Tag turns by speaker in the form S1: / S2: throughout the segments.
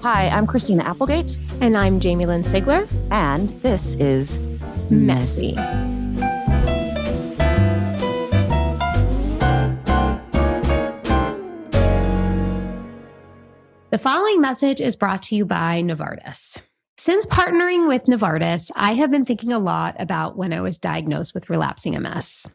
S1: Hi, I'm Christina Applegate.
S2: And I'm Jamie-Lynn Sigler.
S1: And this is
S2: Messy. The following message is brought to you by Novartis. Since partnering with Novartis, I have been thinking a lot about when I was diagnosed with relapsing MS.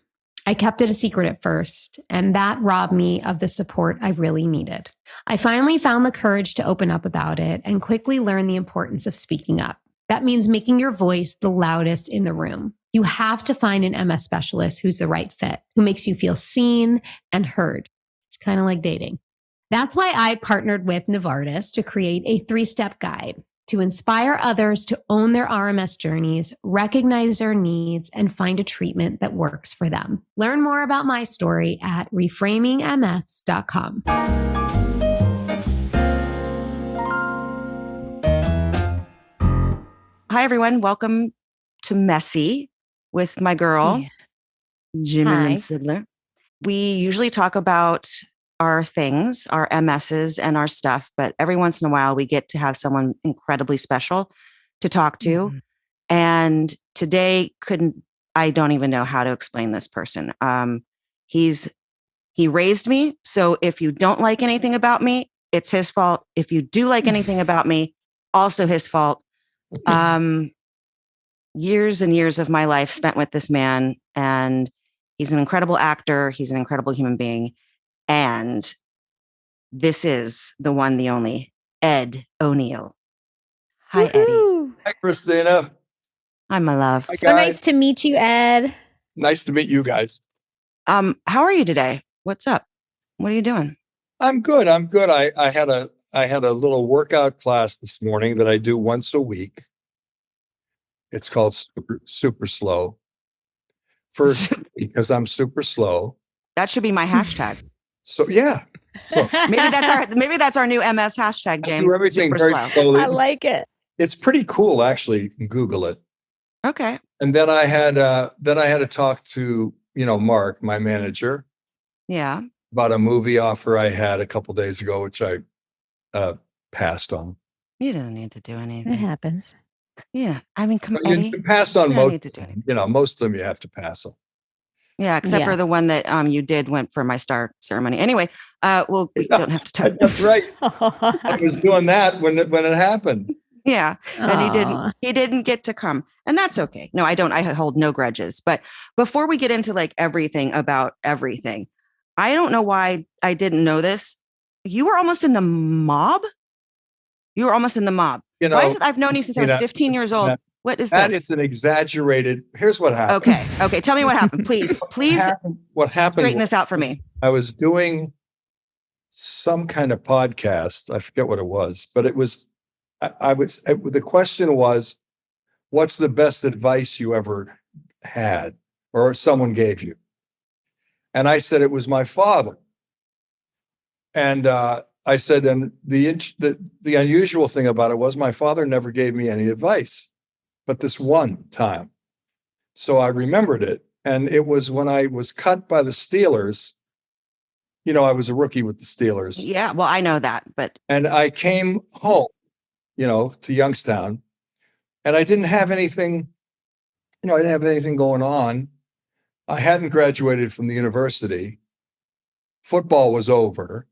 S2: I kept it a secret at first, and that robbed me of the support I really needed. I finally found the courage to open up about it and quickly learned the importance of speaking up. That means making your voice the loudest in the room. You have to find an MS specialist who's the right fit, who makes you feel seen and heard. It's kind of like dating. That's why I partnered with Novartis to create a 3-step guide to inspire others to own their RMS journeys, recognize their needs, and find a treatment that works for them. Learn more about my story at reframingms.com.
S1: Hi, everyone. Welcome to Messy with my girl, Jamie-Lynn Sigler. We usually talk about our things, our MSs and our stuff, but every once in a while we get to have someone incredibly special to talk to. Mm-hmm. And today I don't even know how to explain this person. He raised me. So if you don't like anything about me, it's his fault. If you do like anything about me, also his fault. Years and years of my life spent with this man, and he's an incredible actor. He's an incredible human being. And this is the one, the only, Ed O'Neill. Hi,
S2: Woo-hoo.
S1: Eddie.
S3: Hi, Christina.
S1: Hi, my love.
S3: Hi,
S2: so nice to meet you, Ed.
S3: Nice to meet you guys.
S1: How are you today? What's up? What are you doing?
S3: I'm good. I had a little workout class this morning that I do once a week. It's called super slow. First, because I'm super slow.
S1: That should be my hashtag.
S3: So yeah. So
S1: maybe that's our new MS hashtag, James.
S3: I do everything very slowly.
S2: I like it.
S3: It's pretty cool, actually. You can Google it.
S1: Okay.
S3: And then I had to talk to Mark, my manager.
S1: Yeah.
S3: About a movie offer I had a couple days ago, which I passed on.
S1: You don't need to do anything.
S2: It happens.
S1: Yeah. I mean, Eddie,
S3: you pass on most. Most of them you have to pass on.
S1: Yeah, except for the one that you went for my star ceremony. Anyway, we don't have to talk.
S3: That's right. I was doing that when it happened.
S1: Yeah, and he didn't get to come, and that's okay. No, I don't. I hold no grudges. But before we get into like everything about everything, I don't know why I didn't know this. You were almost in the mob. Why is it? I've known you since I was 15 years old. What is
S3: that?
S1: this?
S3: It's an exaggerated. Here's what happened.
S1: Okay. Tell me what happened, please.
S3: What happened?
S1: Straighten this out for me.
S3: I was doing some kind of podcast. I forget what it was, but it was. The question was, "What's the best advice you ever had, or someone gave you?" And I said it was my father. And I said, and the unusual thing about it was my father never gave me any advice. But this one time. So I remembered it. And it was when I was cut by the Steelers. I was a rookie with the Steelers.
S1: Yeah, well, I know that.
S3: And I came home, to Youngstown. And I didn't have anything, going on. I hadn't graduated from the university. Football was over.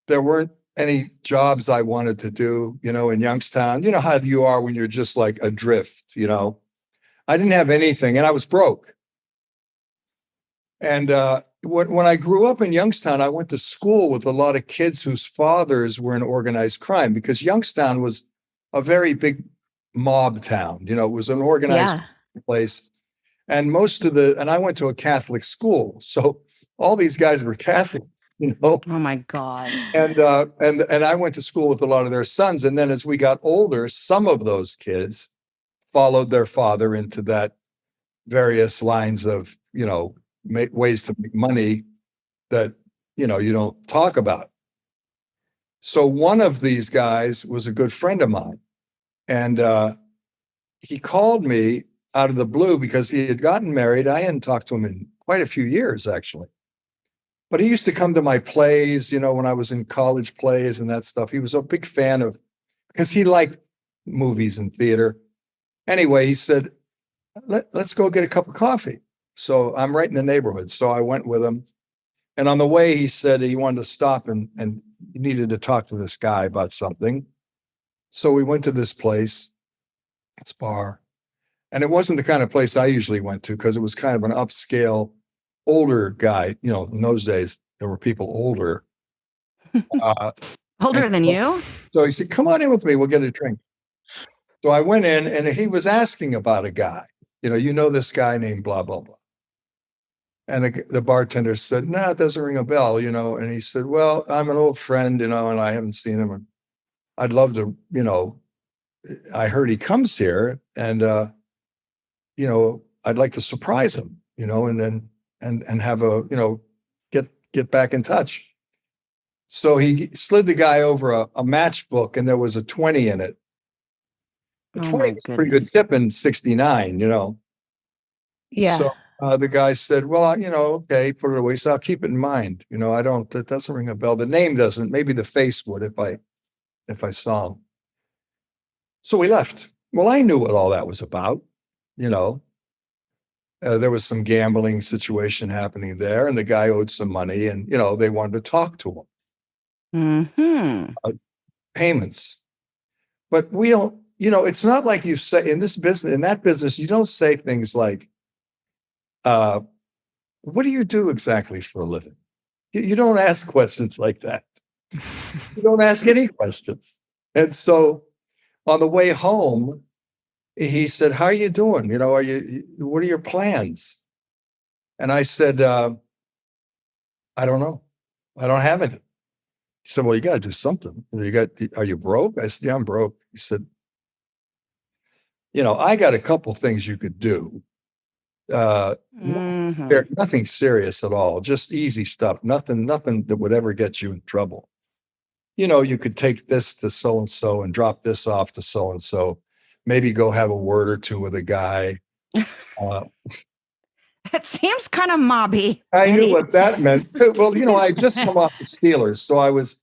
S3: There weren't any jobs I wanted to do, in Youngstown. You know how you are when you're just like adrift, I didn't have anything and I was broke. And when I grew up in Youngstown, I went to school with a lot of kids whose fathers were in organized crime, because Youngstown was a very big mob town. It was an organized place. And and I went to a Catholic school. So all these guys were Catholics.
S1: Oh my God.
S3: And I went to school with a lot of their sons. And then as we got older, some of those kids followed their father into that various lines of, ways to make money that, you don't talk about. So one of these guys was a good friend of mine. And he called me out of the blue because he had gotten married. I hadn't talked to him in quite a few years, actually. But he used to come to my plays, when I was in college plays and that stuff. He was a big fan of because he liked movies and theater. Anyway, he said, let's go get a cup of coffee. So I'm right in the neighborhood. So I went with him. And on the way, he said he wanted to stop and he needed to talk to this guy about something. So we went to this place, this bar. And it wasn't the kind of place I usually went to because it was kind of an upscale, older guy. You know, in those days, there were people older.
S1: Older than you?
S3: So he said, come on in with me. We'll get a drink. So I went in and he was asking about a guy. You know this guy named blah, blah, blah. And the bartender said, no, it doesn't ring a bell, And he said, well, I'm an old friend, and I haven't seen him. And I'd love to, I heard he comes here and, I'd like to surprise him, and then, and have get back in touch. So he slid the guy over a matchbook and there was a 20 in it. A 20 was a pretty good tip in 69,
S2: Yeah.
S3: So the guy said, well, okay, put it away. So I'll keep it in mind. It doesn't ring a bell. The name doesn't, maybe the face would if I saw him. So we left. Well, I knew what all that was about. There was some gambling situation happening there and the guy owed some money and, they wanted to talk to him. Payments. But we don't, it's not like you say in that business, you don't say things like, what do you do exactly for a living? You don't ask questions like that. You don't ask any questions. And so on the way home, he said, how are you doing? What are your plans? And I said, I don't know. I don't have any. He said, well, you got to do something. Are you broke? I said, yeah, I'm broke. He said, I got a couple things you could do. Nothing serious at all, just easy stuff. Nothing that would ever get you in trouble. You could take this to so-and-so and drop this off to so-and-so, maybe go have a word or two with a guy.
S1: It seems kind of mobby.
S3: I knew what that meant. Well, I just come off the Steelers. So I was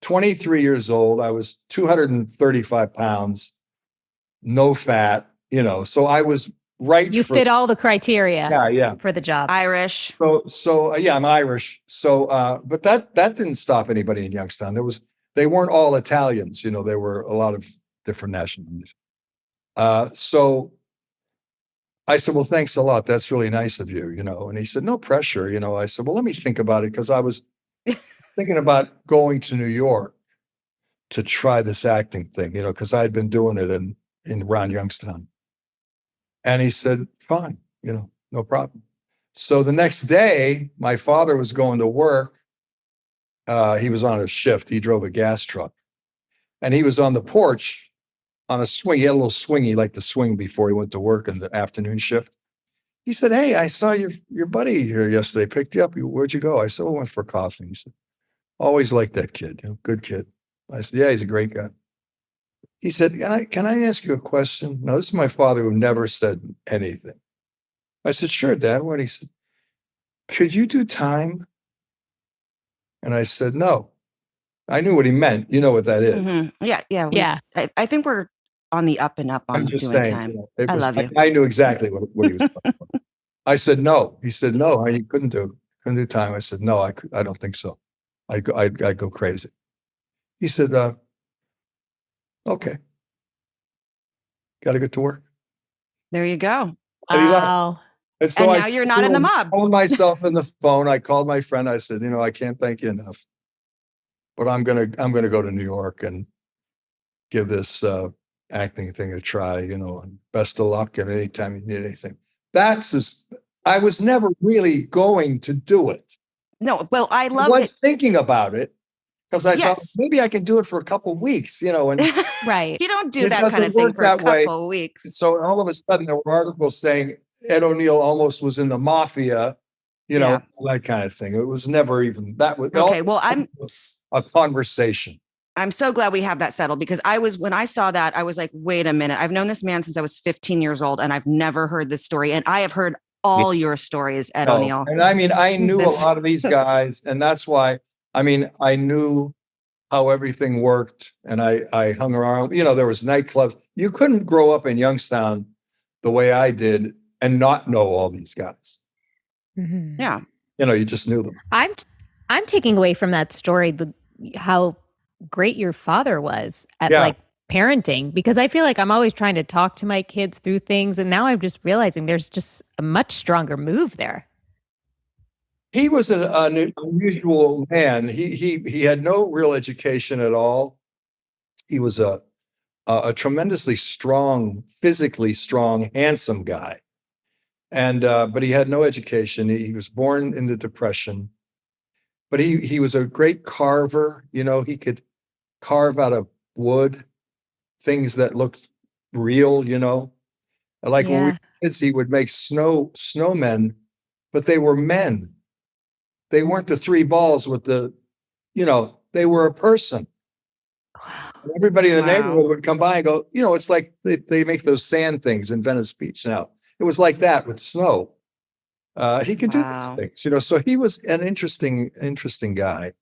S3: 23 years old. I was 235 pounds, no fat, so I was right.
S2: You fit all the criteria for the job.
S1: Irish.
S3: So yeah, I'm Irish. So, but that didn't stop anybody in Youngstown. They weren't all Italians, there were a lot of different nationalities. So I said, well, thanks a lot. That's really nice of you, and he said, no pressure. I said, well, let me think about it. Cause I was thinking about going to New York to try this acting thing, cause I had been doing it in around Youngstown. And he said, fine, no problem. So the next day, my father was going to work. He was on a shift. He drove a gas truck. And he was on the porch on a swing. He had a little swing. He liked to swing before he went to work in the afternoon shift. He said, hey, I saw your buddy here yesterday. Picked you up. Where'd you go? I said, I went for coffee. He said, always liked that kid. Good kid. I said, yeah, he's a great guy. He said, can I ask you a question? Now, this is my father who never said anything. I said, sure, Dad. What? He said, could you do time? And I said, no. I knew what he meant. You know what that is.
S1: Mm-hmm. Yeah. I think we're on the up and up on doing
S3: saying,
S1: time. I love you.
S3: I knew exactly what he was talking about. I said, no. He said, no, you couldn't do time. I said, no, I don't think so. I'd go crazy. He said, okay. Got to get to work.
S1: There you go.
S2: Wow.
S3: And so
S1: now you're not in the mob.
S3: I phoned myself in the phone. I called my friend. I said, I can't thank you enough, but I'm gonna go to New York and give this acting thing a try. And best of luck. And anytime you need anything, I was never really going to do it.
S1: No, well, I
S3: was thinking about it. Because I thought maybe I can do it for a couple of weeks, and
S2: right.
S1: You don't do that kind of thing for a couple of weeks.
S3: So all of a sudden there were articles saying Ed O'Neill almost was in the mafia, that kind of thing. It was never even that was
S1: okay. Well, I'm
S3: a conversation.
S1: I'm so glad we have that settled because when I saw that, I was like, wait a minute. I've known this man since I was 15 years old and I've never heard this story. And I have heard all your stories, Ed O'Neill.
S3: And I knew a lot of these guys, and that's why. I knew how everything worked. And I hung around, there was nightclubs. You couldn't grow up in Youngstown the way I did and not know all these guys.
S2: Mm-hmm.
S1: Yeah.
S3: You just knew them.
S2: I'm taking away from that story how great your father was at like parenting, because I feel like I'm always trying to talk to my kids through things, and now I'm just realizing there's just a much stronger move there.
S3: He was an unusual man. He had no real education at all. He was a tremendously strong, physically strong, handsome guy. And but he had no education. He was born in the Depression. But he was a great carver. He could carve out of wood things that looked real. Like when we were kids, he would make snowmen, but they were men. They weren't the three balls with they were a person. And everybody in the neighborhood would come by and go, it's like they make those sand things in Venice Beach now. It was like that with snow. He could do these things, so he was an interesting guy.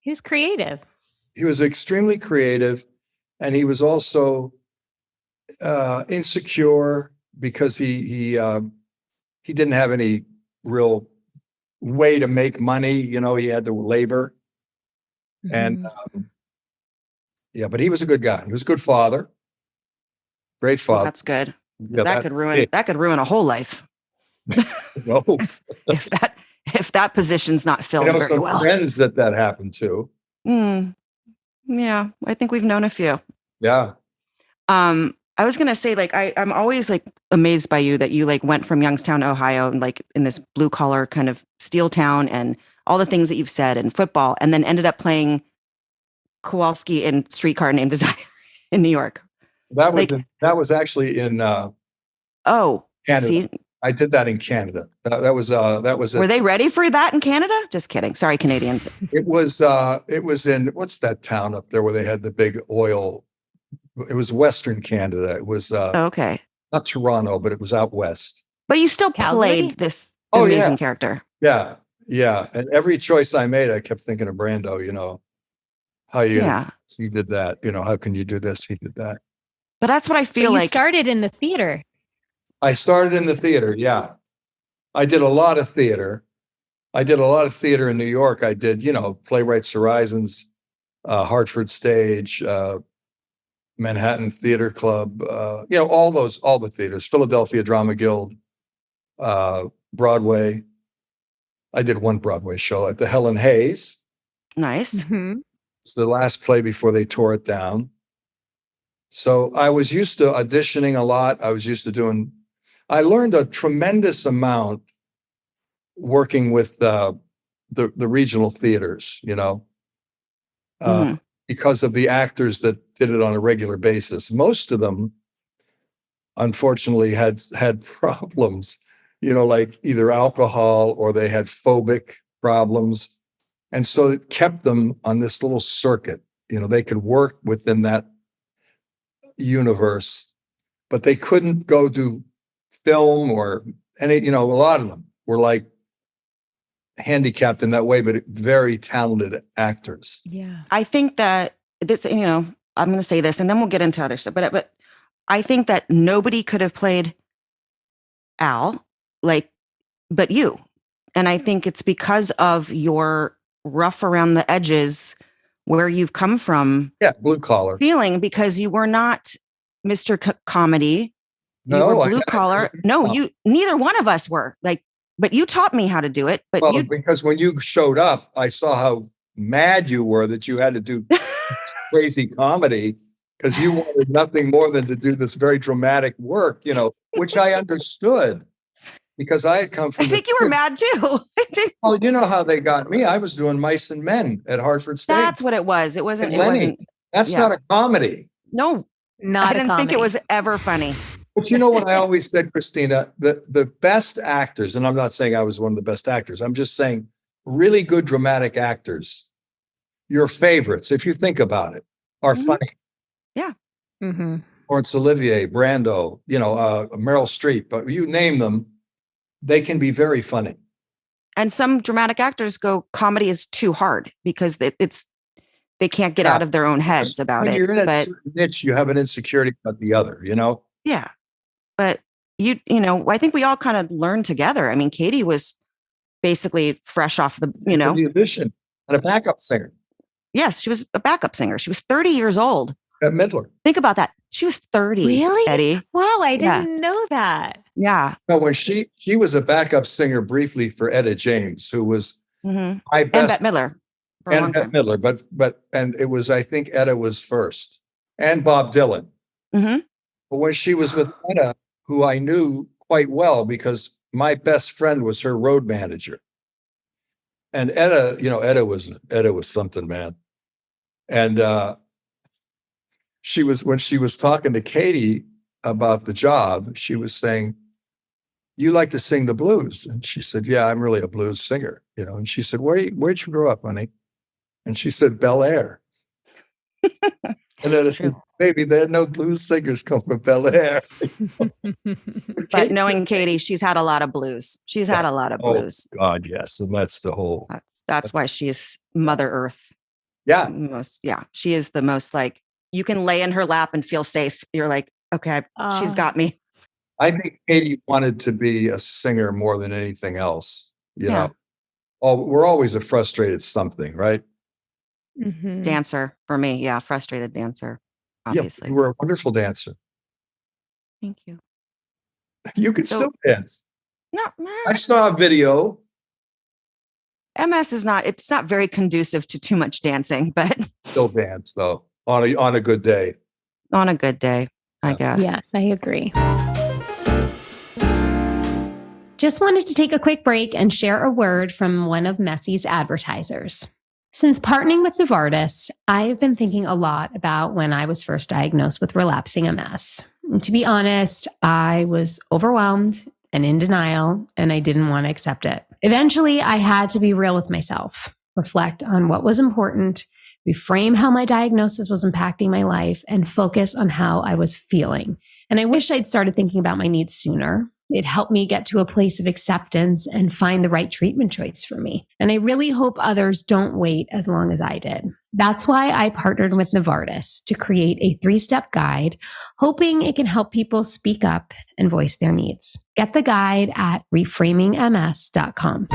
S2: He was creative.
S3: He was extremely creative, and he was also insecure because he didn't have any real way to make money. He had to labor. And but he was a good guy. He was a good father. Great father.
S1: That's good.
S3: Yeah,
S1: that could ruin a whole life.
S3: No.
S1: if that position's not filled very
S3: some
S1: well.
S3: Friends that happened to.
S1: Yeah, I think we've known a few.
S3: Yeah.
S1: I was gonna say, like, I'm always like amazed by you that you like went from Youngstown, Ohio, and like in this blue collar kind of steel town, and all the things that you've said in football, and then ended up playing Kowalski in Streetcar Named Desire in New York.
S3: That was actually in Canada.
S1: See?
S3: I did that in Canada. That was
S1: Were they ready for that in Canada? Just kidding. Sorry, Canadians.
S3: It was in, what's that town up there where they had the big oil? It was Western Canada. It was
S1: okay.
S3: Not Toronto, but it was out west.
S1: But you still played this amazing character.
S3: Yeah. Yeah. And every choice I made, I kept thinking of Brando, how he did that, how can you do this? He did that.
S1: But that's what I feel like.
S2: You started in the theater.
S3: I started in the theater. Yeah. I did a lot of theater. In New York. I did, Playwrights Horizons, Hartford Stage, Manhattan Theater Club, all the theaters, Philadelphia Drama Guild, Broadway. I did one Broadway show at the Helen Hayes.
S1: Nice.
S2: Mm-hmm.
S3: It's the last play before they tore it down. So I was used to auditioning a lot. I learned a tremendous amount working with the regional theaters, because of the actors that did it on a regular basis. Most of them, unfortunately, had problems, like either alcohol or they had phobic problems. And so it kept them on this little circuit. They could work within that universe, but they couldn't go do film or any, a lot of them were like handicapped in that way, but very talented actors.
S2: Yeah.
S1: I think that this, I'm going to say this and then we'll get into other stuff, but I think that nobody could have played Al but you. And I think it's because of your rough around the edges where you've come from.
S3: Yeah. Blue collar
S1: feeling, because you were not Mr. Comedy. You were blue collar. No, neither one of us were but you taught me how to do it. But
S3: because when you showed up, I saw how mad you were that you had to do crazy comedy because you wanted nothing more than to do this very dramatic work, which I understood because I had come from.
S1: I think you were mad too.
S3: Oh, you know how they got me? I was doing Mice and Men at Hartford State.
S1: That's what it was. It wasn't.
S3: That's not a comedy.
S1: No, I didn't think it was ever funny.
S3: But you know what I always said, Christina, the best actors, and I'm not saying I was one of the best actors. I'm just saying really good dramatic actors, your favorites, if you think about it, are funny.
S1: Yeah.
S2: Mm-hmm.
S3: Laurence Olivier, Brando, Meryl Streep, but you name them, they can be very funny.
S1: And some dramatic actors go, comedy is too hard because they can't get out of their own heads about
S3: when
S1: it.
S3: You're in a
S1: but
S3: certain niche, you have an insecurity about the other,
S1: Yeah. But I think we all kind of learned together. I mean, Katie was basically fresh off the
S3: audition and a backup singer.
S1: Yes, she was a backup singer. She was 30 years old.
S3: At Midler.
S1: Think about that. She was 30.
S2: Really?
S1: Eddie.
S2: Wow, I didn't know that.
S1: Yeah.
S3: No, when she was a backup singer briefly for Etta James, who was
S1: my
S3: best.
S1: And Bette Midler.
S3: And Bette Midler, but it was, I think Etta was first. And Bob Dylan.
S1: Mm-hmm.
S3: But when she was with Etta, who I knew quite well because my best friend was her road manager. And Etta, Etta was something, man. And when she was talking to Katie about the job, she was saying, "You like to sing the blues?" And she said, "Yeah, I'm really a blues singer." And she said, where'd you grow up, honey? And she said, Bel Air. And then I said, "Baby, there are no blues singers come from Bel Air."
S1: But knowing Katie, she's had a lot of blues. She's had a lot of blues.
S3: Oh, God, yes. And that's the whole.
S1: That's why she's Mother Earth.
S3: Yeah.
S1: She is the most like, you can lay in her lap and feel safe. You're like, okay, she's got me.
S3: I think Katie wanted to be a singer more than anything else. We're always a frustrated something, right?
S2: Mm-hmm.
S1: Dancer for me. Yeah. Frustrated dancer. Obviously.
S3: You were a wonderful dancer.
S1: Thank you.
S3: You can still dance.
S1: No,
S3: I saw a video.
S1: MS it's not very conducive to too much dancing, but
S3: still dance though on a good day.
S1: On a good day, I guess.
S2: Yes, I agree. Just wanted to take a quick break and share a word from one of Messy's advertisers. Since partnering with Novartis, I've been thinking a lot about when I was first diagnosed with relapsing MS. And to be honest, I was overwhelmed and in denial, and I didn't want to accept it. Eventually, I had to be real with myself, reflect on what was important, reframe how my diagnosis was impacting my life, and focus on how I was feeling. And I wish I'd started thinking about my needs sooner. It helped me get to a place of acceptance and find the right treatment choice for me. And I really hope others don't wait as long as I did. That's why I partnered with Novartis to create a 3-step guide, hoping it can help people speak up and voice their needs. Get the guide at reframingms.com.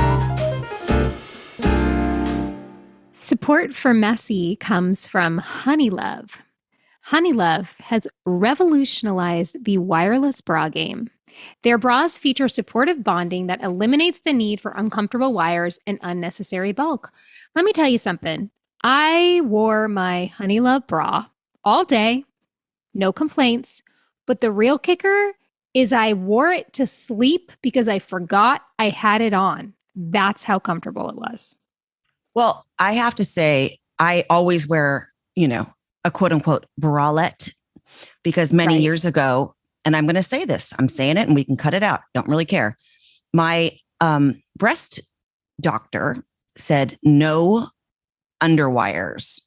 S2: Support for Messy comes from Honeylove. Honeylove has revolutionized the wireless bra game. Their bras feature supportive bonding that eliminates the need for uncomfortable wires and unnecessary bulk. Let me tell you something. I wore my Honeylove bra all day, no complaints, but the real kicker is I wore it to sleep because I forgot I had it on. That's how comfortable it was.
S1: Well, I have to say, I always wear, a quote unquote bralette because many years ago, and I'm going to say this, I'm saying it and we can cut it out. Don't really care. My breast doctor said no underwires,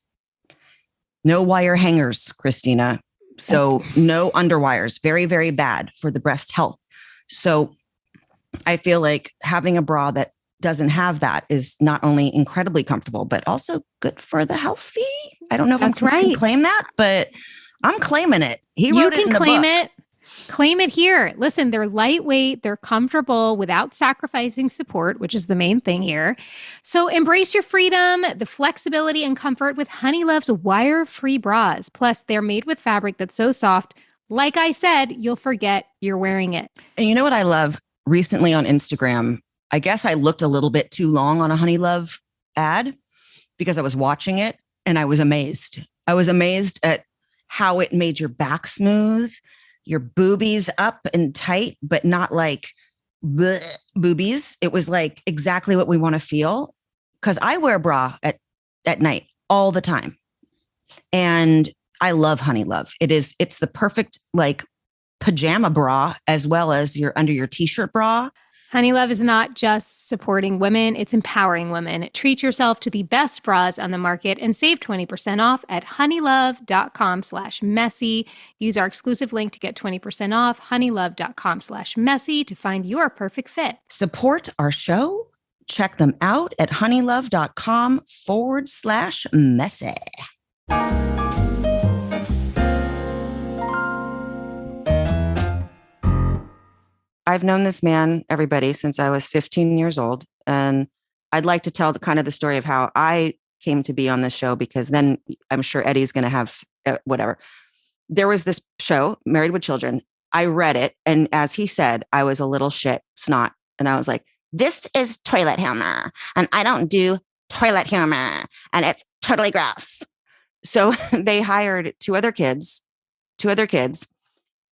S1: no wire hangers, Christina. So no underwires, very, very bad for the breast health. So I feel like having a bra that doesn't have that is not only incredibly comfortable, but also good for the healthy. I don't know if I can claim that, but I'm claiming it. You can claim it.
S2: Claim it here. Listen, they're lightweight, they're comfortable without sacrificing support, which is the main thing here. So embrace your freedom, the flexibility and comfort with Honeylove's wire-free bras. Plus, they're made with fabric that's so soft, like I said, you'll forget you're wearing it.
S1: And you know what I love? Recently on Instagram, I guess I looked a little bit too long on a Honeylove ad because I was watching it and I was amazed. I was amazed at how it made your back smooth, your boobies up and tight, but not like bleh boobies. It was like exactly what we want to feel. Because I wear a bra at night all the time. And I love Honeylove. It's the perfect like pajama bra as well as your under your t-shirt bra.
S2: Honeylove is not just supporting women, it's empowering women. Treat yourself to the best bras on the market and save 20% off at honeylove.com/messy. Use our exclusive link to get 20% off, honeylove.com/messy to find your perfect fit.
S1: Support our show check them out at honeylove.com/messy. I've known this man, everybody, since I was 15 years old. And I'd like to tell the story of how I came to be on this show, because then I'm sure Eddie's going to have whatever. There was this show, Married with Children. I read it. And as he said, I was a little snot. And I was like, this is toilet humor. And I don't do toilet humor. And it's totally gross. So they hired two other kids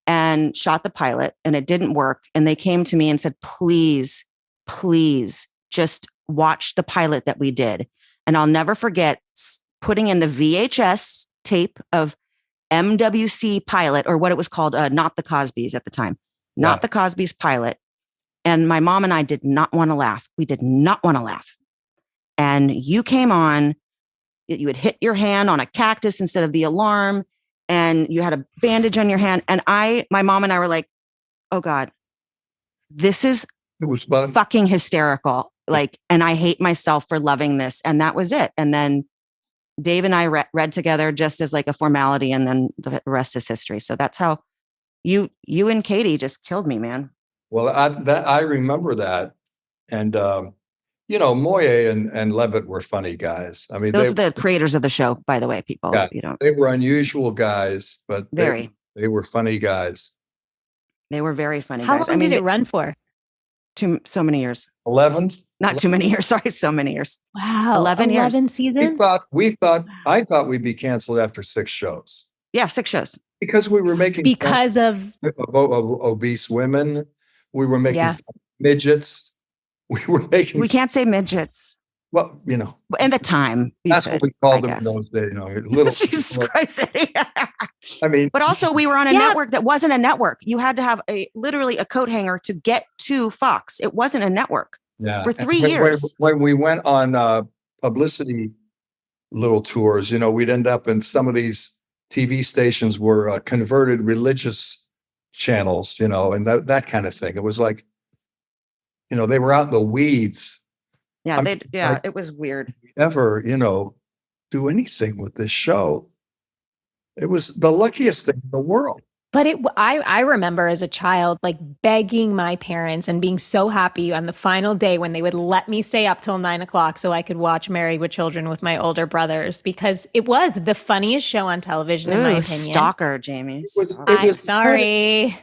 S1: and shot the pilot, and it didn't work. And they came to me and said, please just watch the pilot that we did. And I'll never forget putting in the VHS tape of MWC pilot, or what it was called, Not the Cosbys at the time, Not the Cosbys pilot. And my mom and I did not want to laugh. We did not want to laugh. And you came on, you had hit your hand on a cactus instead of the alarm, and you had a bandage on your hand. And my mom and I were like, oh God, it was fucking hysterical. Like, and I hate myself for loving this. And that was it. And then Dave and I read together just as like a formality, and then the rest is history. So that's how you and Katie just killed me, man.
S3: Well, I remember that. And, Moye and Levitt were funny guys. I mean,
S1: those are the creators of the show, by the way, people.
S3: Yeah, they were unusual guys, but they were funny guys.
S1: They were very funny
S2: How
S1: guys.
S2: long did it run for?
S1: So many years.
S3: 11?
S1: Not too many years. Sorry, so many years.
S2: Wow.
S1: 11 years.
S2: 11 seasons?
S3: I thought we'd be canceled after 6 shows.
S1: Yeah, 6 shows.
S3: Because we were making
S2: because of
S3: obese women. We were making midgets. We
S1: can't say midgets.
S3: Well,
S1: in the time.
S3: That's what we called them in those days. Little.
S1: Jesus Christ.
S3: I mean,
S1: but also we were on a network that wasn't a network. You had to have literally a coat hanger to get to Fox. It wasn't a network.
S3: Yeah.
S1: For 3 years.
S3: When we went on publicity little tours, we'd end up in some of these TV stations were converted religious channels, and that kind of thing. It was like, they were out in the weeds.
S1: Yeah, it was weird.
S3: Ever, do anything with this show. It was the luckiest thing in the world.
S2: But I remember as a child, like begging my parents and being so happy on the final day when they would let me stay up till 9 o'clock so I could watch Married with Children with my older brothers, because it was the funniest show on television, in my opinion.
S1: Stalker, Jamie.
S2: I'm sorry.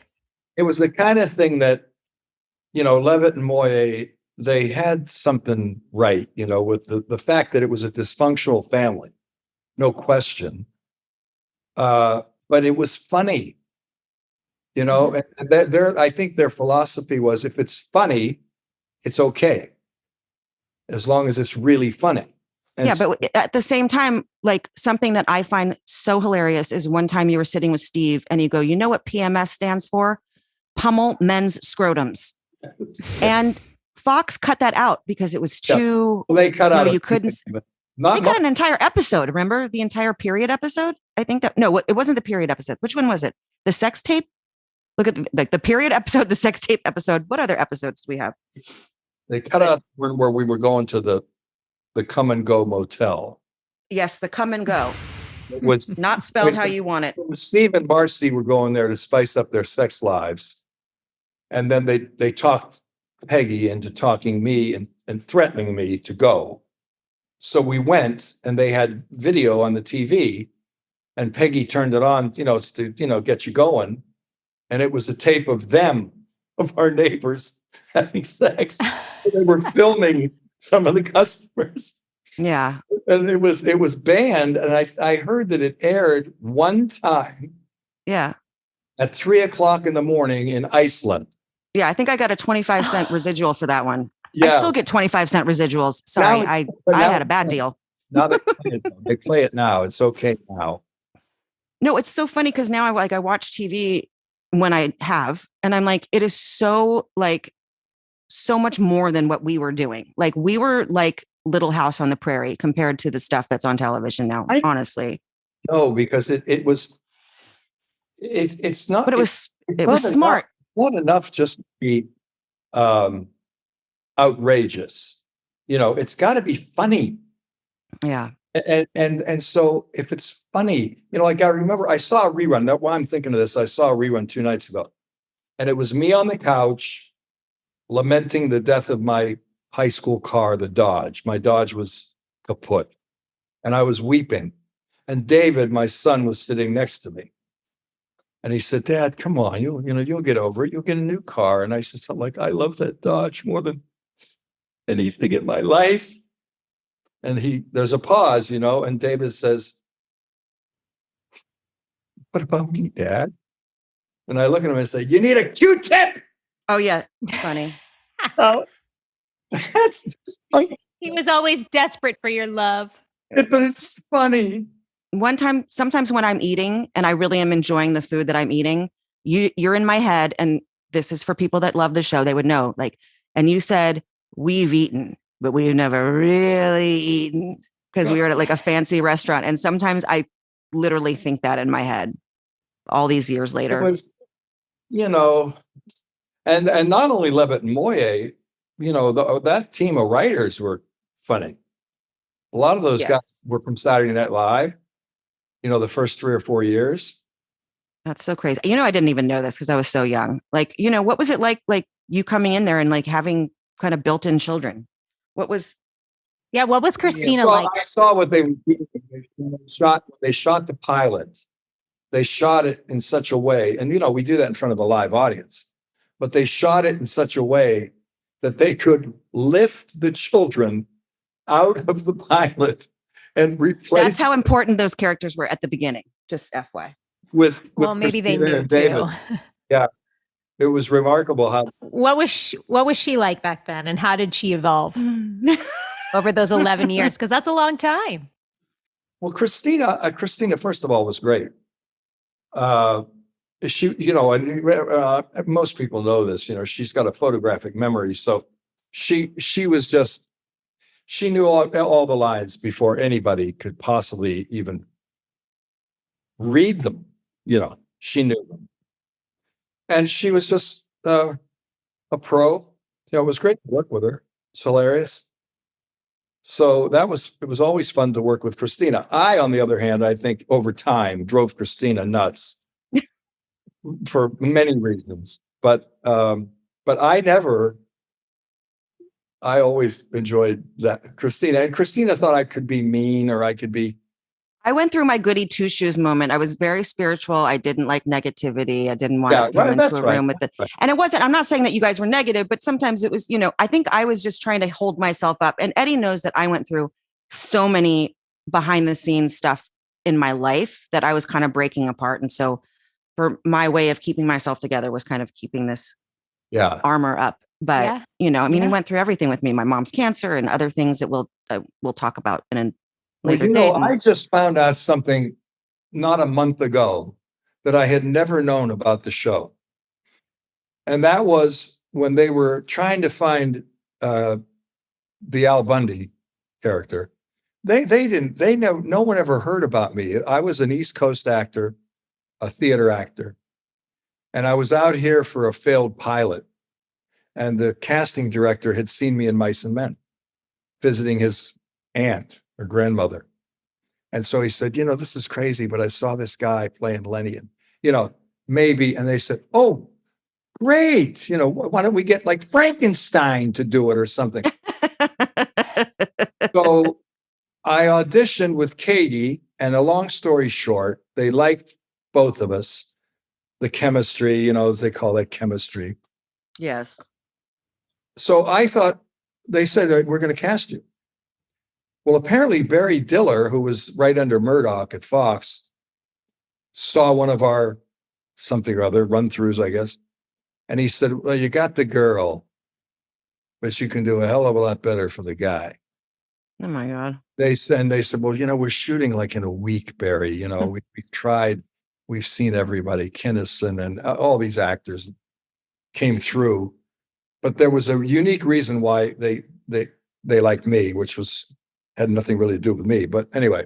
S3: It was the kind of thing that, Levitt and Moye, they had something right, with the fact that it was a dysfunctional family, no question. But it was funny. And I think their philosophy was, if it's funny, it's okay, as long as it's really funny. And
S1: but at the same time, like, something that I find so hilarious is one time you were sitting with Steve and you go, you know what PMS stands for? Pummel men's scrotums. And Fox cut that out because it was too.
S3: Well, they cut out.
S1: You couldn't. They cut an entire episode. Remember the entire period episode? I think it wasn't the period episode. Which one was it? The sex tape? Look at the period episode, the sex tape episode. What other episodes do we have?
S3: They cut out where we were going to the Come and Go motel.
S1: Yes, the Come and Go.
S3: It was
S1: not spelled how you want it.
S3: Steve and Marcy were going there to spice up their sex lives. And then they talked Peggy into talking me and threatening me to go. So we went, and they had video on the TV, and Peggy turned it on, to, get you going. And it was a tape of our neighbors having sex. They were filming some of the customers.
S1: Yeah.
S3: And it was banned. And I heard that it aired one time.
S1: Yeah.
S3: At 3:00 in the morning in Iceland.
S1: Yeah. I think I got a 25-cent residual for that one.
S3: Yeah.
S1: I still get 25-cent residuals. Sorry. I had a bad deal.
S3: Now they play it now. It's okay now.
S1: No, it's so funny because now I watch TV when I have, and I'm like, it is so much more than what we were doing. Like, we were like Little House on the Prairie compared to the stuff that's on television now, honestly.
S3: No, because it's not.
S1: But it was smart.
S3: Not enough just to be outrageous. it's got to be funny.
S1: Yeah.
S3: And so if it's funny, like I remember I saw a rerun. Now, while I'm thinking of this, I saw a rerun 2 nights ago, and it was me on the couch lamenting the death of my high school car, the Dodge. My Dodge was kaput, and I was weeping. And David, my son, was sitting next to me, and he said, "Dad, come on, you'll get over it. You'll get a new car." And I said something like, "I love that Dodge more than anything in my life." And there's a pause, and David says, "What about me, Dad?" And I look at him and say, "You need a Q-tip."
S1: Oh yeah. Funny.
S3: Oh, that's funny.
S4: He was always desperate for your love.
S3: But it's funny.
S1: Sometimes when I'm eating and I really am enjoying the food that I'm eating, you're in my head, and this is for people that love the show, they would know, and you said, "We've eaten, but we've never really eaten," because we were at like a fancy restaurant. And sometimes I literally think that in my head all these years later.
S3: It was, and not only Levitt and Moye, that team of writers were funny. A lot of those guys were from Saturday Night Live, the first 3 or 4 years.
S1: That's so crazy. I didn't even know this because I was so young. What was it like you coming in there and having kind of built-in children? What was
S4: Christina like?
S3: I saw what they shot. They shot the pilot. They shot it in such a way, and we do that in front of a live audience, but they shot it in such a way that they could lift the children out of the pilot and replace.
S1: That's how important those characters were at the beginning. Just FY.
S3: With
S4: maybe they knew too.
S3: Yeah, it was remarkable how.
S4: What was she like back then, and how did she evolve over those 11 years? Because that's a long time.
S3: Well, Christina, first of all, was great. She, and most people know this. She's got a photographic memory, so she was just. She knew all the lines before anybody could possibly even read them. She knew them. And she was just a pro. It was great to work with her. It's hilarious. So it was always fun to work with Christina. I, on the other hand, I think over time drove Christina nuts for many reasons. But I always enjoyed that Christina. And Christina thought I could be mean, or I could be.
S1: I went through my goody two shoes moment. I was very spiritual. I didn't like negativity. I didn't want to come into a room with it. And it wasn't, I'm not saying that you guys were negative, but sometimes it was, I think I was just trying to hold myself up. And Eddie knows that I went through so many behind the scenes stuff in my life that I was kind of breaking apart. And so for my way of keeping myself together was kind of keeping this armor up. But, he went through everything with me, my mom's cancer and other things that we'll talk about in a later date.
S3: I just found out something not a month ago that I had never known about the show. And that was when they were trying to find the Al Bundy character. No one ever heard about me. I was an East Coast actor, a theater actor. And I was out here for a failed pilot. And the casting director had seen me in Mice and Men, visiting his aunt or grandmother. And so he said, this is crazy, but I saw this guy playing Lenny, and, maybe. And they said, "Oh, great. Why don't we get like Frankenstein to do it or something?" So I auditioned with Katie, and a long story short, they liked both of us. The chemistry, as they call that, chemistry.
S1: Yes.
S3: So I thought, they said, "We're going to cast you." Well, apparently Barry Diller, who was right under Murdoch at Fox, saw one of our something or other run-throughs, I guess. And he said, "Well, you got the girl, but you can do a hell of a lot better for the guy."
S1: Oh my God.
S3: They said, "Well, we're shooting like in a week, Barry. We tried, we've seen everybody, Kinnison and all these actors came through. But there was a unique reason why they liked me, which had nothing really to do with me. But anyway,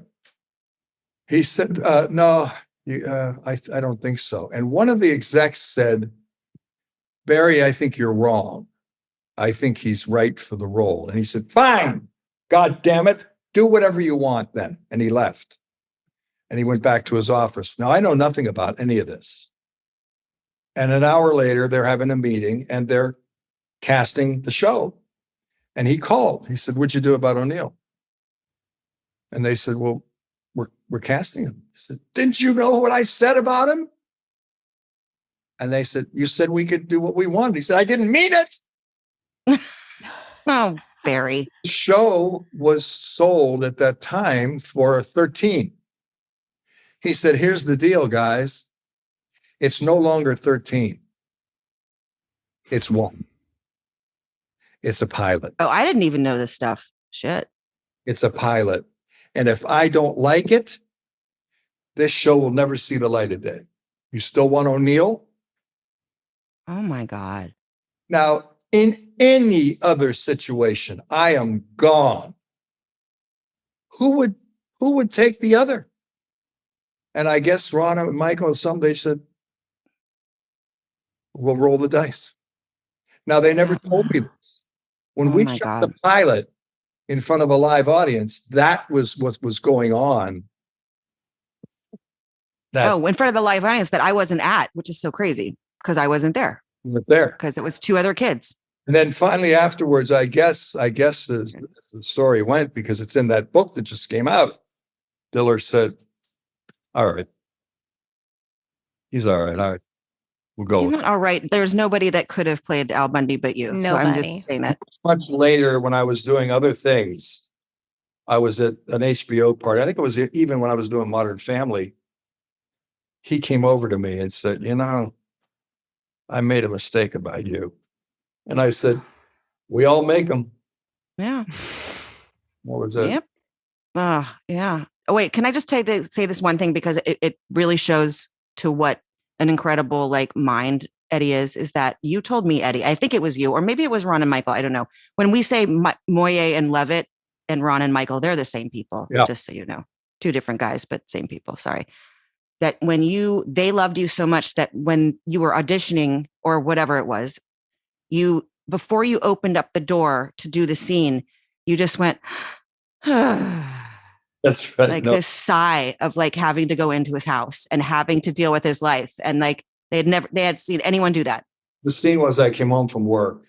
S3: he said, "No, I don't think so." And one of the execs said, "Barry, I think you're wrong." I think he's right for the role. And he said, fine, God damn it, do whatever you want then. And he left. And he went back to his office. Now, I know nothing about any of this. And an hour later, they're having a meeting and they're casting the show. And he called. He said, what'd you do about O'Neill? And they said, well, we're casting him. He said, didn't you know what I said about him? And they said, you said we could do what we wanted. He said, I didn't mean it.
S1: Oh, Barry.
S3: The show was sold at that time for 13. He said, here's the deal, guys. It's no longer 13. It's 1. It's a pilot.
S1: Oh, I didn't even know this stuff. Shit.
S3: It's a pilot. And if I don't like it, this show will never see the light of day. You still want O'Neill?
S1: Oh my God.
S3: Now, in any other situation, I am gone. Who would take the other? And I guess Ron and Michael someday said, we'll roll the dice. Now, they never told me this. When we shot the pilot in front of a live audience, that was what was going on.
S1: In front of the live audience that I wasn't at, which is so crazy because I wasn't there. Because it was 2 other kids.
S3: And then finally afterwards, I guess the story went, because it's in that book that just came out. Diller said, all right. He's all right. All right. We'll go.
S1: He's not all right. There's nobody that could have played Al Bundy but you.
S4: Nobody.
S1: So I'm just saying that.
S3: Much later, when I was doing other things, I was at an HBO party. I think it was even when I was doing Modern Family. He came over to me and said, you know, I made a mistake about you. And I said, we all make them.
S1: Yeah.
S3: What was that?
S1: Yep. Yeah. Oh, wait, can I just say this one thing? Because it really shows to what an incredible mind Eddie is that you told me, Eddie, I think it was you, or maybe it was Ron and Michael. I don't know. When we say Moye and Levitt and Ron and Michael, they're the same people.
S3: Yeah.
S1: Just so you know, 2 different guys, but same people. Sorry. That when they loved you so much that when you were auditioning or whatever it was, before you opened up the door to do the scene, you just went,
S3: That's right.
S1: This sigh of having to go into his house and having to deal with his life. And they had seen anyone do that.
S3: The scene was I came home from work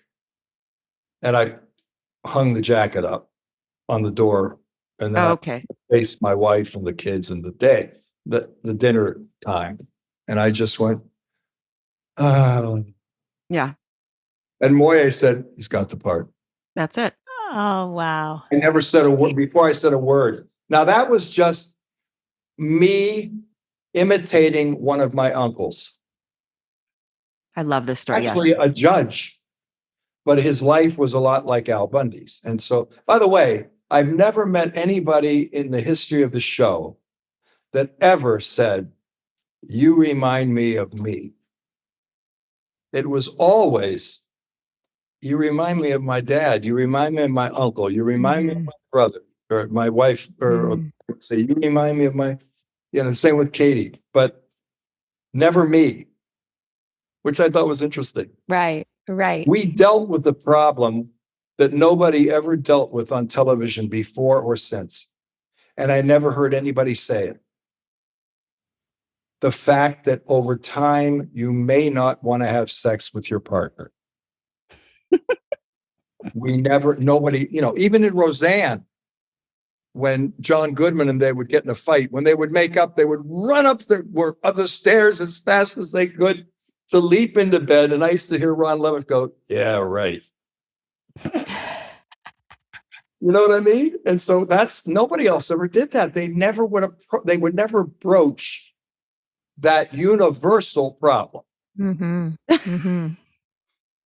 S3: and I hung the jacket up on the door, and then I faced my wife and the kids and the dinner time. And I just went,
S1: yeah.
S3: And Moye said, he's got the part.
S1: That's it.
S4: Oh, wow.
S3: I never said a word before I said a word. Now that was just me imitating one of my uncles.
S1: I love this story.
S3: Actually, a judge, but his life was a lot like Al Bundy's. And so, by the way, I've never met anybody in the history of the show that ever said, you remind me of me. It was always, you remind me of my dad. You remind me of my uncle. You remind me of my brother or my wife, or say, you remind me of my, the same with Katie, but never me, which I thought was interesting.
S4: Right.
S3: We dealt with the problem that nobody ever dealt with on television before or since. And I never heard anybody say it. The fact that over time, you may not want to have sex with your partner. Nobody, even in Roseanne, when John Goodman and they would get in a fight, when they would make up, they would run up the stairs as fast as they could to leap into bed. And I used to hear Ron Levitt go, yeah, right. You know what I mean? And so nobody else ever did that. They would never broach that universal problem.
S4: Mm-hmm. Mm-hmm.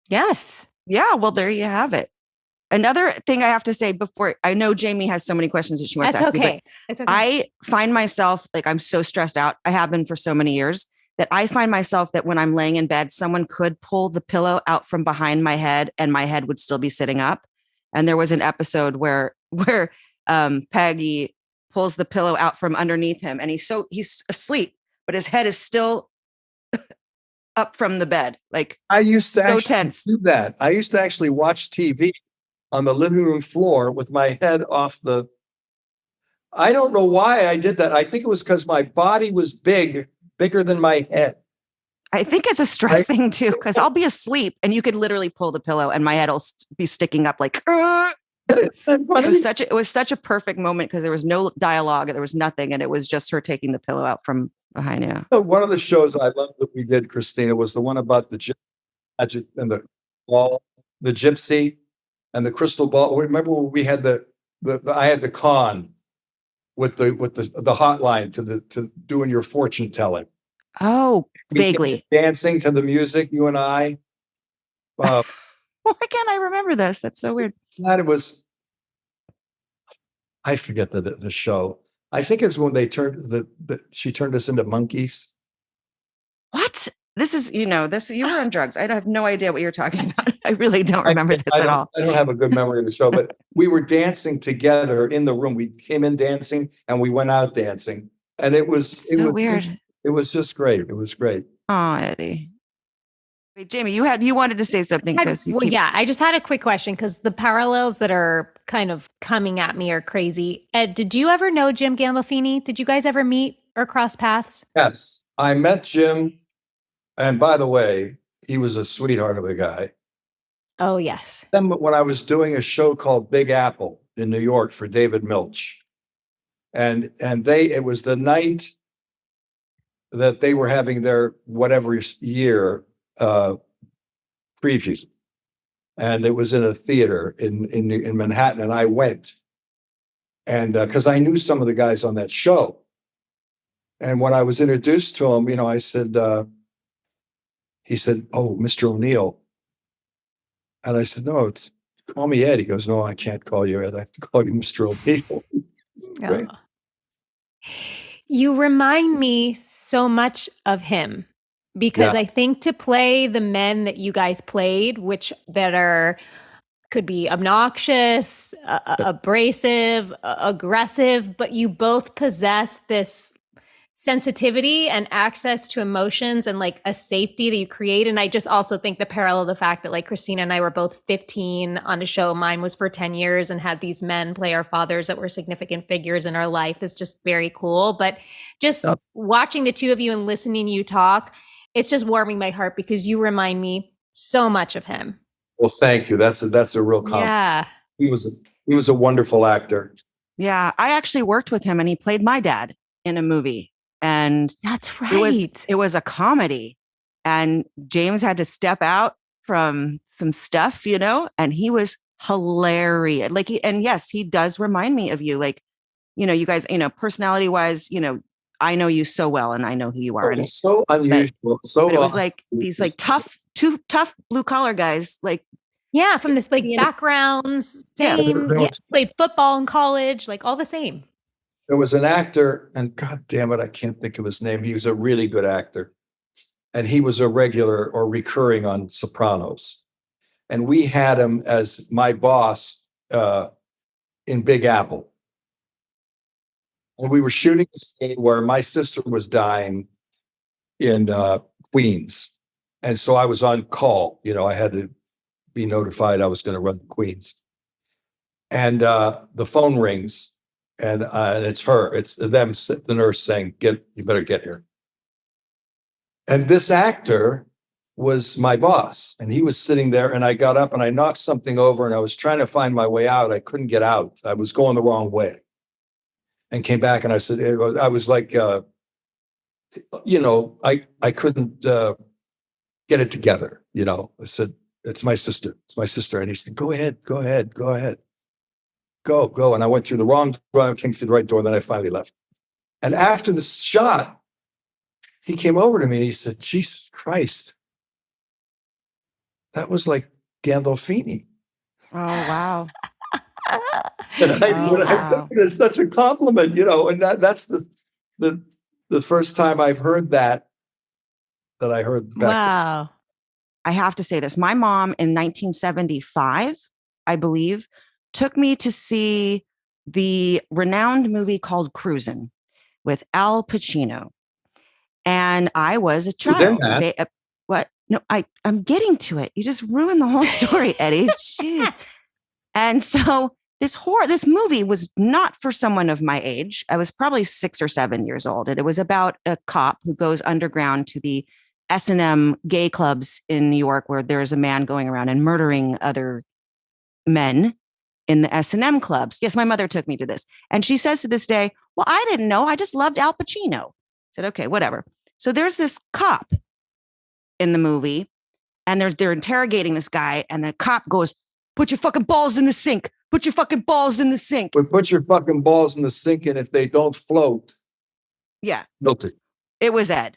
S4: Yes.
S1: Yeah. Well, there you have it. Another thing I have to say before, I know Jamie has so many questions that she wants to ask me, but I find myself I'm so stressed out. I have been for so many years that I find myself that when I'm laying in bed, someone could pull the pillow out from behind my head and my head would still be sitting up. And there was an episode where Peggy pulls the pillow out from underneath him and he's asleep, but his head is still up from the bed. Like
S3: I used to
S1: so
S3: actually
S1: tense.
S3: do that. I used to actually watch TV on the living room floor with my head off the. I don't know why I did that. I think it was because my body was bigger than my head.
S1: I think it's a stress thing too, because I'll be asleep and you could literally pull the pillow and my head will be sticking up like. It was such a perfect moment because there was no dialogue, there was nothing, and it was just her taking the pillow out from behind you.
S3: One of the shows I loved that we did, Christina, was the one about the magic and the ball, the gypsy, and the crystal ball. Remember when we had I had the con with the hotline to doing your fortune telling.
S1: Oh, vaguely
S3: dancing to the music, you and I.
S1: Why can't I remember this? That's so weird.
S3: That it was. I forget the show. I think it's when they she turned us into monkeys.
S1: What? This is, you were on drugs. I have no idea what you're talking about. I really don't remember this at all.
S3: I don't have a good memory of the show, but we were dancing together in the room. We came in dancing and we went out dancing. And it was
S1: weird.
S3: It was just great. It was great.
S1: Oh, Eddie. Wait, Jamie, you wanted to say something.
S4: I just had a quick question because the parallels that are kind of coming at me are crazy. Ed, did you ever know Jim Gandolfini? Did you guys ever meet or cross paths?
S3: Yes, I met Jim. And by the way, he was a sweetheart of a guy.
S4: Oh, yes.
S3: Then when I was doing a show called Big Apple in New York for David Milch. And it was the night that they were having their whatever year preview, and it was in a theater in Manhattan, and I went, and because I knew some of the guys on that show, and when I was introduced to him, I said, he said, "Oh, Mr. O'Neill," and I said, "No, call me Ed." He goes, "No, I can't call you Ed. I have to call you Mr. O'Neill."
S4: Oh. You remind me so much of him. Because I think to play the men that you guys played, could be obnoxious, abrasive, aggressive, but you both possess this sensitivity and access to emotions and like a safety that you create. And I just also think the parallel, the fact that like Christina and I were both 15 on a show, mine was for 10 years and had these men play our fathers that were significant figures in our life is just very cool. But just watching the two of you and listening to you talk, it's just warming my heart because you remind me so much of him.
S3: Well, thank you. That's a real compliment.
S4: Yeah.
S3: He was a wonderful actor.
S1: Yeah. I actually worked with him and he played my dad in a movie. And
S4: that's right.
S1: It was a comedy. And James had to step out from some stuff, and he was hilarious. Like yes, he does remind me of you. Like, you guys, personality wise, I know you so well and I know who you are. And
S3: it's so unusual.
S1: But it was like these like tough blue collar guys, like
S4: from this like backgrounds, same. Played football in college, like all the same.
S3: There was an actor, and God damn it, I can't think of his name. He was a really good actor. And he was a regular or recurring on Sopranos. And we had him as my boss in Big Apple. And we were shooting a scene where my sister was dying in Queens. And so I was on call. I had to be notified I was going to run to Queens. And the phone rings. And it's her. It's them. The nurse saying, "You better get here." And this actor was my boss, and he was sitting there. And I got up and I knocked something over, and I was trying to find my way out. I couldn't get out. I was going the wrong way, and came back. And I said, I was like, I couldn't get it together. I said, "It's my sister. It's my sister." And he said, "Go ahead. Go ahead. Go ahead. Go." And I went through the wrong door, I came through the right door, and then I finally left. And after the shot, he came over to me and he said, "Jesus Christ, that was like Gandolfini."
S1: Oh, wow.
S3: And I took it as such a compliment, and that's the first time I've heard that I heard back.
S4: Wow.
S1: I have to say this. My mom in 1975, I believe, took me to see the renowned movie called Cruisin' with Al Pacino. And I was a child. No, I'm getting to it. You just ruined the whole story, Eddie. Jeez. And so this movie was not for someone of my age. I was probably 6 or 7 years old. And it was about a cop who goes underground to the S&M gay clubs in New York, where there's a man going around and murdering other men in the S&M clubs. Yes, my mother took me to this. And she says to this day, well, I didn't know. I just loved Al Pacino. I said, okay, whatever. So there's this cop in the movie, and they're interrogating this guy, and the cop goes, put your fucking balls in the sink. Put your fucking balls in the sink.
S3: But put your fucking balls in the sink, and if they don't float.
S1: Yeah.
S3: Guilty.
S1: It was Ed.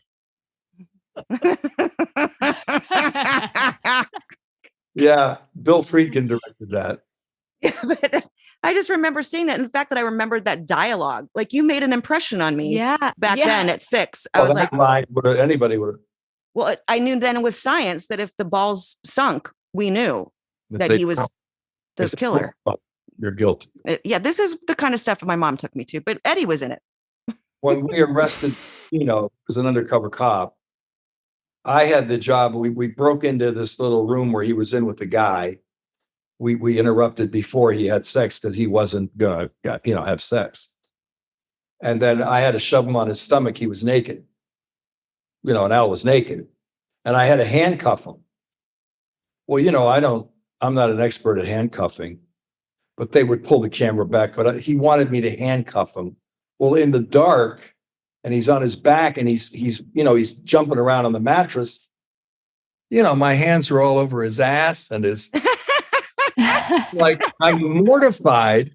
S3: Yeah. Bill Friedkin directed that.
S1: Yeah, but I just remember seeing that. In fact, that I remembered that dialogue. Like, you made an impression on me back then at 6. I was like,
S3: anybody would have.
S1: Well, I knew then with science that if the balls sunk, we knew that he was the killer.
S3: You're guilty.
S1: Yeah, this is the kind of stuff my mom took me to, but Eddie was in it.
S3: When we arrested, as an undercover cop, I had the job. We broke into this little room where he was in with the guy. We interrupted before he had sex because he wasn't gonna, have sex. And then I had to shove him on his stomach. He was naked. And Al was naked, and I had to handcuff him. Well, I'm not an expert at handcuffing, but they would pull the camera back. But he wanted me to handcuff him. Well, in the dark, and he's on his back, and he's jumping around on the mattress. My hands are all over his ass and his. Like, I'm mortified.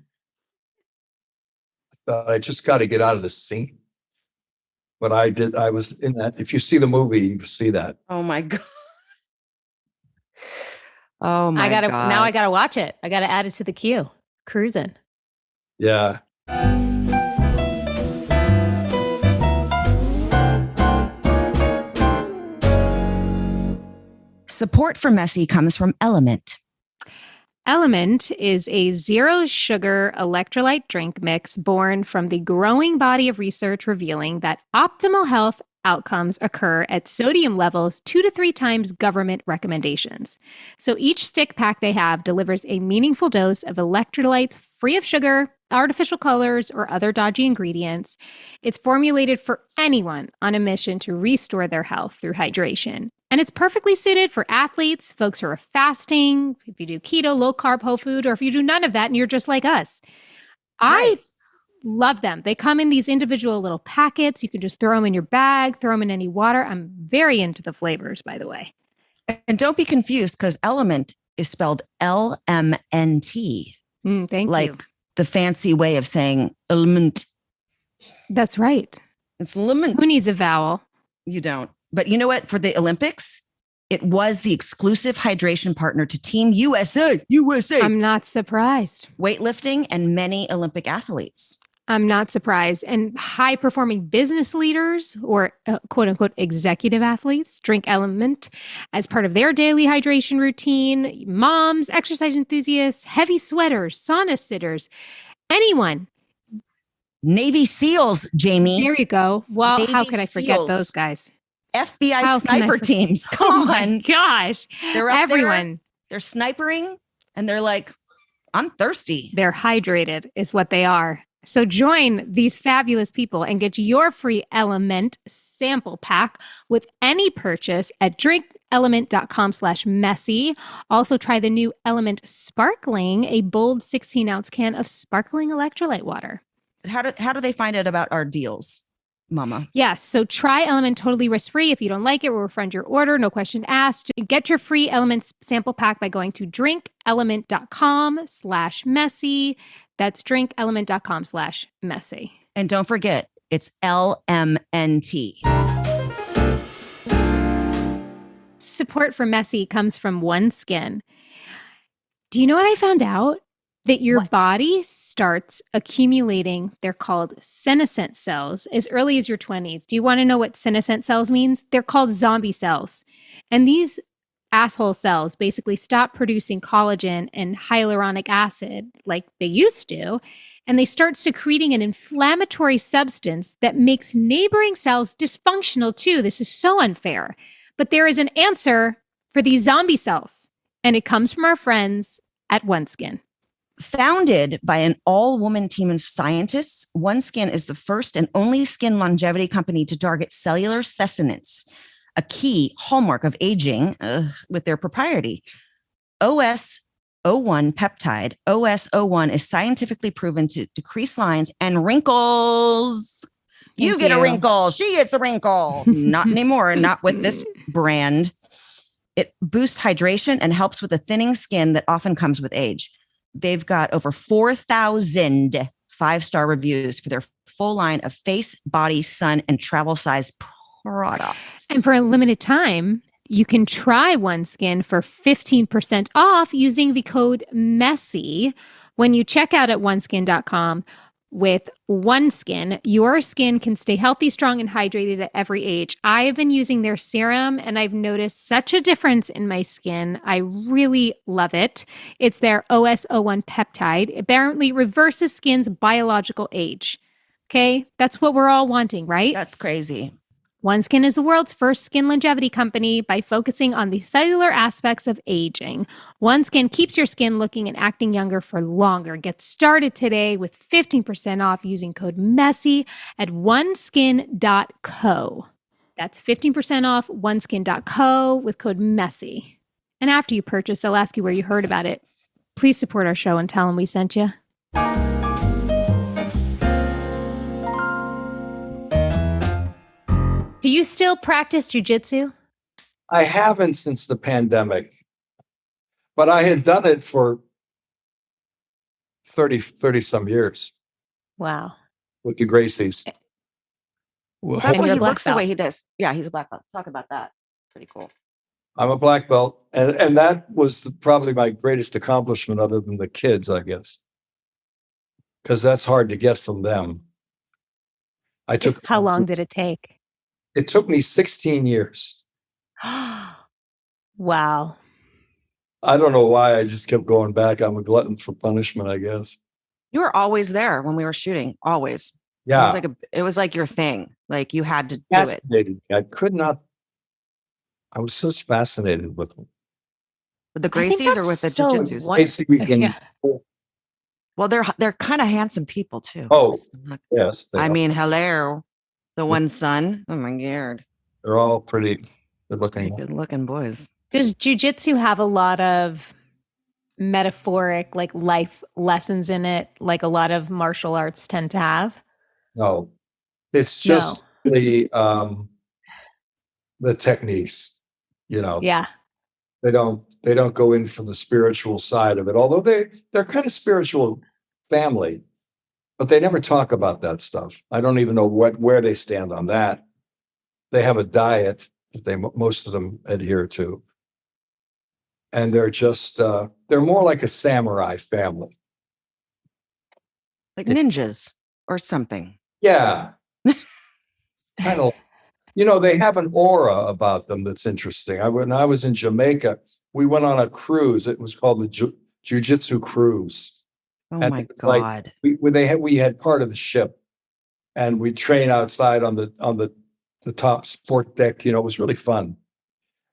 S3: I just got to get out of the scene. But I was in that. If you see the movie, you see that.
S1: Oh my God. Oh my God.
S4: Now I gotta watch it. I gotta add it to the queue. Cruising.
S3: Yeah.
S1: Support for Messy comes from LMNT.
S4: LMNT is a zero-sugar electrolyte drink mix born from the growing body of research revealing that optimal health outcomes occur at sodium levels 2 to 3 times government recommendations. So each stick pack they have delivers a meaningful dose of electrolytes free of sugar, artificial colors, or other dodgy ingredients. It's formulated for anyone on a mission to restore their health through hydration. And it's perfectly suited for athletes, folks who are fasting, if you do keto, low carb, whole food, or if you do none of that and you're just like us. I love them. They come in these individual little packets. You can just throw them in your bag, throw them in any water. I'm very into the flavors, by the way.
S1: And don't be confused, because LMNT is spelled LMNT.
S4: Thank you.
S1: Like the fancy way of saying LMNT.
S4: That's right.
S1: It's LMNT.
S4: Who needs a vowel?
S1: You don't. But you know what? For the Olympics, it was the exclusive hydration partner to Team USA.
S4: I'm not surprised.
S1: Weightlifting and many Olympic athletes.
S4: I'm not surprised. And high-performing business leaders or quote-unquote executive athletes drink LMNT as part of their daily hydration routine. Moms, exercise enthusiasts, heavy sweaters, sauna sitters, anyone.
S1: Navy SEALs, Jamie.
S4: There you go. Well,
S1: Navy
S4: how could I forget
S1: SEALs.
S4: those guys?
S1: FBI sniper teams. Come on.
S4: My gosh.
S1: They're up
S4: Everyone.
S1: They're snipering and they're like, I'm thirsty.
S4: They're hydrated is what they are. So join these fabulous people and get your free LMNT sample pack with any purchase at drinkelement.com/messy. Also try the new LMNT Sparkling, a bold 16-ounce can of sparkling electrolyte water.
S1: How do they find out about our deals, Mama?
S4: Yes. So try LMNT totally risk-free. If you don't like it, we'll refund your order. No question asked. Get your free LMNT sample pack by going to drinkelement.com/messy. That's drinkelement.com/messy.
S1: And don't forget, it's LMNT.
S4: Support for Messy comes from OneSkin. Do you know what I found out? That your body starts accumulating, they're called senescent cells, as early as your 20s. Do you want to know what senescent cells means? They're called zombie cells. And these asshole cells basically stop producing collagen and hyaluronic acid like they used to, and they start secreting an inflammatory substance that makes neighboring cells dysfunctional too. This is so unfair. But there is an answer for these zombie cells, and it comes from our friends at OneSkin.
S1: Founded by an all-woman team of scientists, OneSkin is the first and only skin longevity company to target cellular sustenance, a key hallmark of aging with their propriety. OS01 peptide, OS01 is scientifically proven to decrease lines and wrinkles. You get a wrinkle. She gets a wrinkle. Not anymore. Not with this brand. It boosts hydration and helps with the thinning skin that often comes with age. They've got over 4,000 five-star reviews for their full line of face, body, sun, and travel size products.
S4: And for a limited time, you can try OneSkin for 15% off using the code MESSY when you check out at oneskin.com. With OneSkin, your skin can stay healthy, strong, and hydrated at every age. I have been using their serum, and I've noticed such a difference in my skin. I really love it. It's their OS01 peptide. It apparently reverses skin's biological age. Okay? That's what we're all wanting, right?
S1: That's crazy.
S4: OneSkin is the world's first skin longevity company by focusing on the cellular aspects of aging. OneSkin keeps your skin looking and acting younger for longer. Get started today with 15% off using code MESSY at oneskin.co. That's 15% off oneskin.co with code MESSY. And after you purchase, they'll ask you where you heard about it. Please support our show and tell them we sent you. Do you still practice jiu-jitsu?
S3: I haven't since the pandemic, but I had done it for 30 some years.
S4: Wow.
S3: With the Gracies.
S1: Well, that's why he looks
S4: belt.
S1: the way he does. Yeah, he's a black belt. Talk about that. Pretty cool.
S3: I'm a black belt, and that was probably my greatest accomplishment other than the kids, I guess. Because that's hard to get from them.
S4: How long did it take?
S3: It took me 16 years.
S4: Wow.
S3: I don't know why. I just kept going back. I'm a glutton for punishment, I guess.
S1: You were always there when we were shooting. Always.
S3: Yeah.
S1: It was like your thing. Like you had to do
S3: it. I could not. I was so fascinated with them.
S1: With the Gracies or with the jiu-jitsus? Well, they're kind of handsome people too.
S3: Oh, yes.
S1: I mean, hello. The one son. Oh my God.
S3: They're all pretty good looking.
S1: Good looking boys.
S4: Does jiu-jitsu have a lot of metaphoric, like life lessons in it, like a lot of martial arts tend to have?
S3: No, it's just the techniques,
S4: Yeah.
S3: They don't go in for the spiritual side of it, although they're kind of spiritual family. But they never talk about that stuff. I don't even know where they stand on that. They have a diet that most of them adhere to. And they're just, they're more like a samurai family.
S1: Like ninjas or something.
S3: Yeah. Kind of, they have an aura about them that's interesting. When I was in Jamaica, we went on a cruise. It was called the Jiu-Jitsu Cruise.
S1: Oh
S3: and
S1: my God!
S3: We had part of the ship, and we train outside on the top sport deck. It was really fun.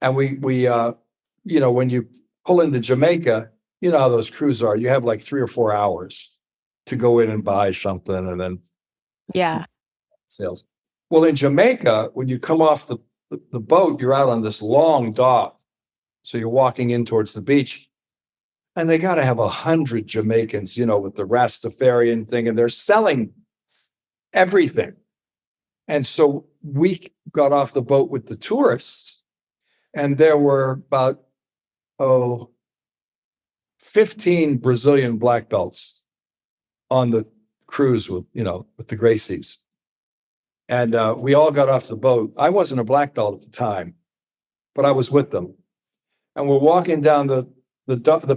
S3: And we when you pull into Jamaica, how those cruises are. You have like 3 or 4 hours to go in and buy something, and then sales. Well, in Jamaica, when you come off the boat, you're out on this long dock, so you're walking in towards the beach. And they got to have 100 Jamaicans, with the Rastafarian thing, and they're selling everything. And so we got off the boat with the tourists, and there were about 15 Brazilian black belts on the cruise with the Gracies. And we all got off the boat. I wasn't a black belt at the time, but I was with them. And we're walking down the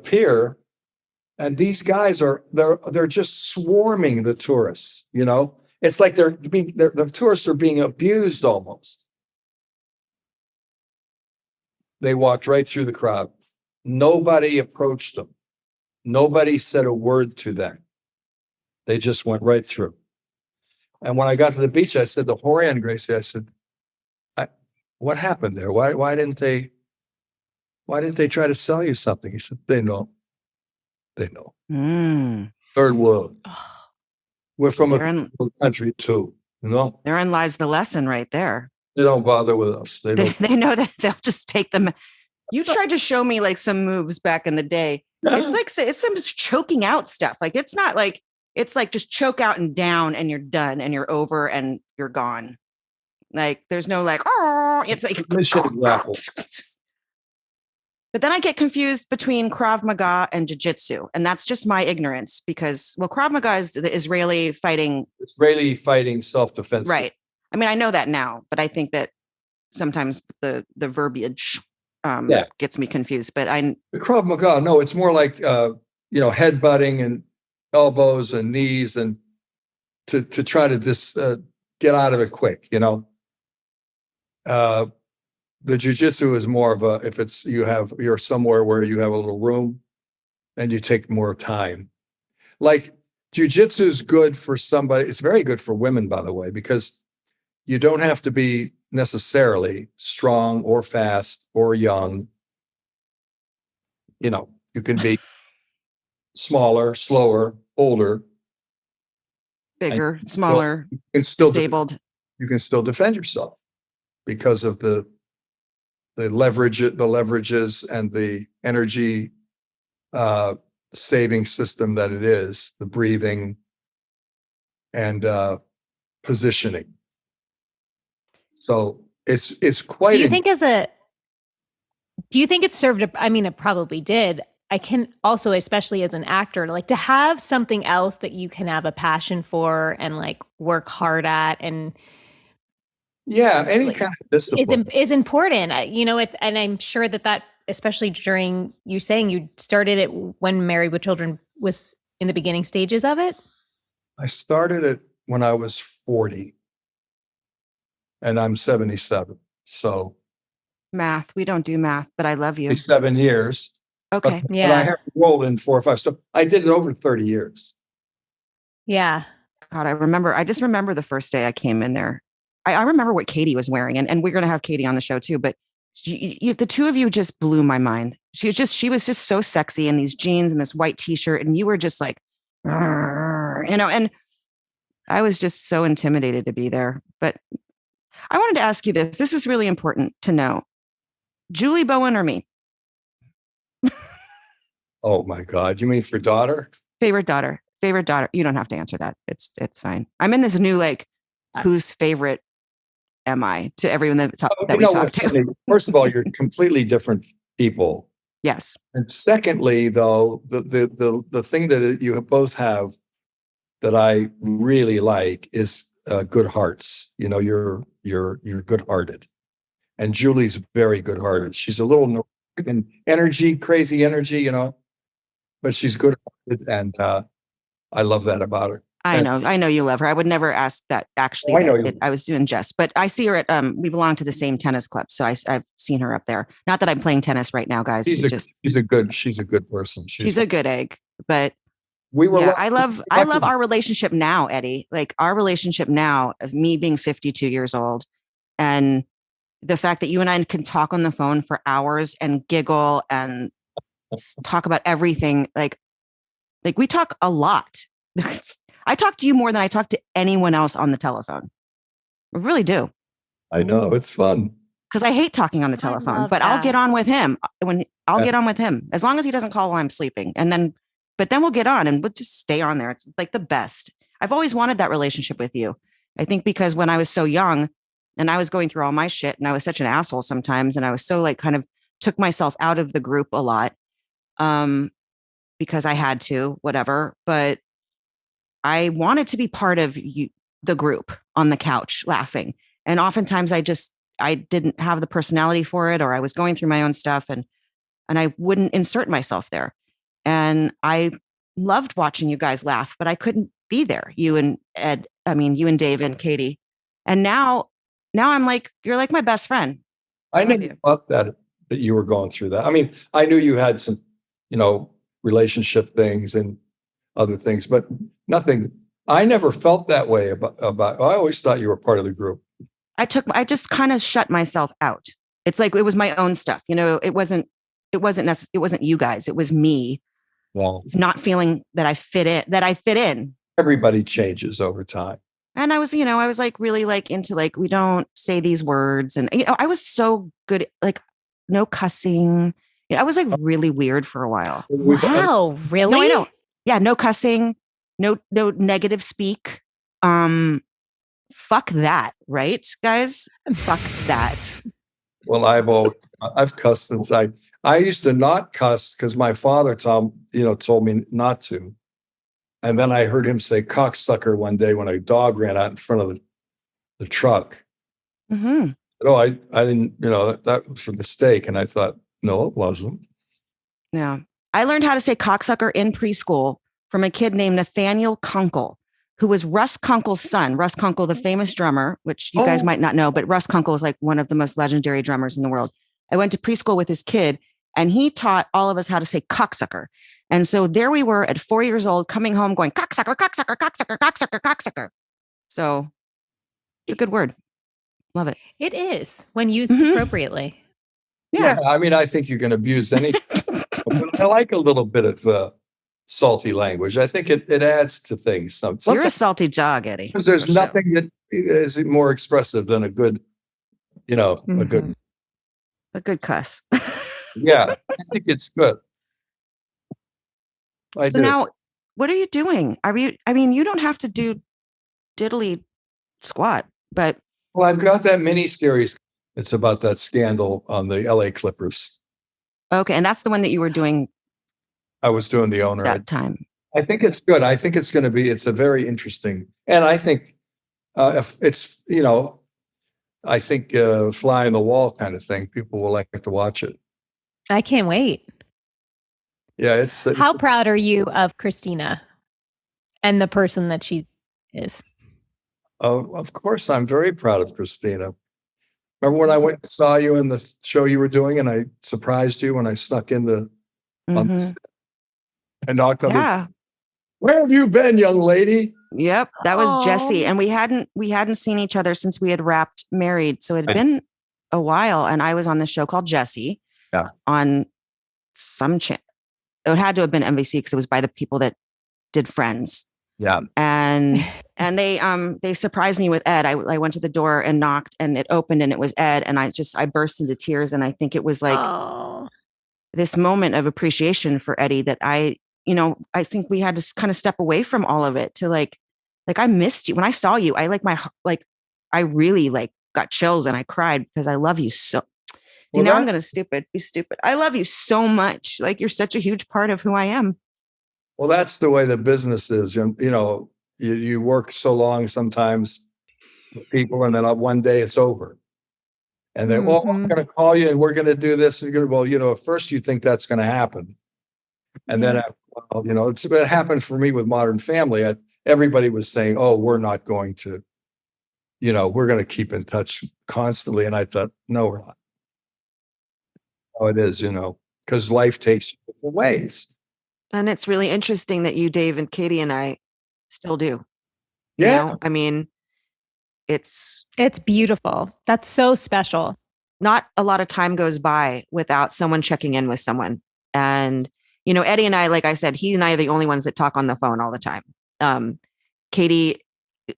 S3: pier, and these guys they're just swarming the tourists. It's like the tourists are being abused almost. They walked right through the crowd. Nobody approached them. Nobody said a word to them. They just went right through. And when I got to the beach, I said to Jorge and Gracie, I said, what happened there? Why didn't they try to sell you something? He said, they know. Third world. We're from a third world country too.
S1: Therein lies the lesson right there.
S3: They don't bother with us.
S1: They know that they'll just take them. You tried to show me like some moves back in the day. It's some choking out stuff. Like, it's not like, it's like just choke out and down and you're done and you're over and you're gone. Like, there's no like, oh, it's like, but then I get confused between Krav Maga and Jiu-Jitsu. And that's just my ignorance because, well, Krav Maga is the Israeli fighting
S3: self-defense.
S1: Right. I mean, I know that now, but I think that sometimes the verbiage gets me confused. But
S3: the Krav Maga, no, it's more like headbutting and elbows and knees and to try to just get out of it quick. The jiu-jitsu is more of if you're somewhere where you have a little room and you take more time. Like, jiu-jitsu is good for somebody. It's very good for women, by the way, because you don't have to be necessarily strong or fast or young. You can be smaller, slower, older,
S1: bigger, smaller, disabled.
S3: You can still defend yourself because of the leverages and the energy saving system that it is, the breathing and positioning. So it's quite.
S4: Do you think it served? I mean, it probably did. I can also, especially as an actor, like to have something else that you can have a passion for and like work hard at, and
S3: any kind of discipline
S4: is important. And I'm sure that especially during you saying you started it when Married with Children was in the beginning stages of it.
S3: I started it when I was 40. And I'm 77. So
S1: math. We don't do math, but I love you.
S3: 7 years.
S1: Okay.
S3: But I have rolled in 4 or 5. So I did it over 30 years.
S4: Yeah.
S1: God, I just remember the first day I came in there. I remember what Katie was wearing, and we're going to have Katie on the show too, but the two of you just blew my mind. She was just so sexy in these jeans and this white t-shirt. And you were just like, and I was just so intimidated to be there. But I wanted to ask you this. This is really important to know. Julie Bowen or me?
S3: Oh my God. You mean for daughter?
S1: Favorite daughter. You don't have to answer that. It's fine. I'm in this new, like, whose favorite am I to everyone that we talk to?
S3: First of all, you're completely different people.
S1: Yes.
S3: And secondly, though, the thing that you both have that I really like is good hearts. You're good-hearted, and Julie's very good-hearted. She's a little crazy energy, but she's good-hearted, and I love that about her.
S1: I know you love her. I would never ask that. Actually, I was doing jest, but I see her at. We belong to the same tennis club, so I've seen her up there. Not that I'm playing tennis right now, guys. She's a
S3: good person.
S1: She's a good egg, but. I love our relationship now, Eddie. Like, our relationship now, of me being 52 years old, and the fact that you and I can talk on the phone for hours and giggle and talk about everything. Like we talk a lot. I talk to you more than I talk to anyone else on the telephone. I really do.
S3: I know, it's fun.
S1: Because I hate talking on the telephone, but I'll get on with him get on with him as long as he doesn't call while I'm sleeping, but then we'll get on and we'll just stay on there. It's like the best. I've always wanted that relationship with you. I think because when I was so young and I was going through all my shit and I was such an asshole sometimes, and I was so like kind of took myself out of the group a lot because I had to, whatever. But I wanted to be part of the group on the couch laughing. And oftentimes I didn't have the personality for it, or I was going through my own stuff and I wouldn't insert myself there. And I loved watching you guys laugh, but I couldn't be there. You and Dave and Katie. And now I'm like, you're like my best friend.
S3: I never thought that you were going through that. I mean, I knew you had some, relationship things and other things, but nothing. I never felt that way about I always thought you were part of the group.
S1: I just kind of shut myself out. It's like, it was my own stuff. It wasn't you guys. It was me.
S3: Well,
S1: not feeling that I fit in.
S3: Everybody changes over time.
S1: And I was like really like into like, we don't say these words. And, I was so good, like no cussing. I was like really weird for a while.
S4: Wow. Really?
S1: No, I know. Yeah. No cussing, no negative speak. Fuck that. Right, guys? Fuck that.
S3: Well, I've cussed since I used to not cuss because my father told me not to. And then I heard him say cocksucker one day when a dog ran out in front of the truck.
S1: Mm-hmm.
S3: Oh, I didn't, that was a mistake. And I thought, no, it wasn't.
S1: Yeah. I learned how to say cocksucker in preschool from a kid named Nathaniel Kunkel, who was Russ Kunkel's son. Russ Kunkel, the famous drummer, which you guys might not know, but Russ Kunkel is like one of the most legendary drummers in the world. I went to preschool with his kid, and he taught all of us how to say cocksucker. And so there we were at 4 years old, coming home going cocksucker, cocksucker, cocksucker, cocksucker, cocksucker. So it's a good word. Love it.
S4: It is when used appropriately.
S3: Yeah. I mean, I think you can abuse anything. But I like a little bit of salty language. I think it adds to things.
S1: You're a salty dog, Eddie.
S3: There's nothing that is more expressive than a good, a
S1: good cuss.
S3: Yeah, I think it's good.
S1: Now, what are you doing? You don't have to do diddly squat, but.
S3: Well, I've got that mini series. It's about that scandal on the LA Clippers.
S1: Okay. And that's the one that you were doing.
S3: I was doing the owner
S1: that time.
S3: I think it's good. I think it's a very interesting, and I think if it's, I think fly on the wall kind of thing, people will like to watch it.
S4: I can't wait.
S3: Yeah.
S4: How proud are you of Christina and the person that she is?
S3: Oh, of course, I'm very proud of Christina. Remember when I went and saw you in the show you were doing, and I surprised you when I snuck in and knocked on the. Where have you been, young lady?
S1: Yep, that was Jesse, and we hadn't seen each other since we had wrapped Married, so it had been a while. And I was on this show called Jesse.
S3: Yeah.
S1: On some channel. It had to have been NBC because it was by the people that did Friends.
S3: Yeah.
S1: And they surprised me with Ed. I went to the door and knocked, and it opened, and it was Ed. And I burst into tears. And I think it was like this moment of appreciation for Eddie that I think we had to kind of step away from all of it to like I missed you. When I saw you, I really got chills and I cried because I love you so. I'm going to be stupid. I love you so much. Like, you're such a huge part of who I am.
S3: Well, that's the way the business is. You work so long sometimes with people, and then one day it's over. And then, I'm going to call you and we're going to do this. And you're going to, at first you think that's going to happen. And then, it happened for me with Modern Family. Everybody was saying, oh, we're not going to, we're going to keep in touch constantly. And I thought, no, we're not. Oh, it is, because life takes you different ways.
S5: And it's really interesting that you, Dave, and Katie and I still do.
S3: Yeah.
S1: It's
S4: beautiful. That's so special.
S1: Not a lot of time goes by without someone checking in with someone. And, Eddie and I, like I said, he and I are the only ones that talk on the phone all the time. Katie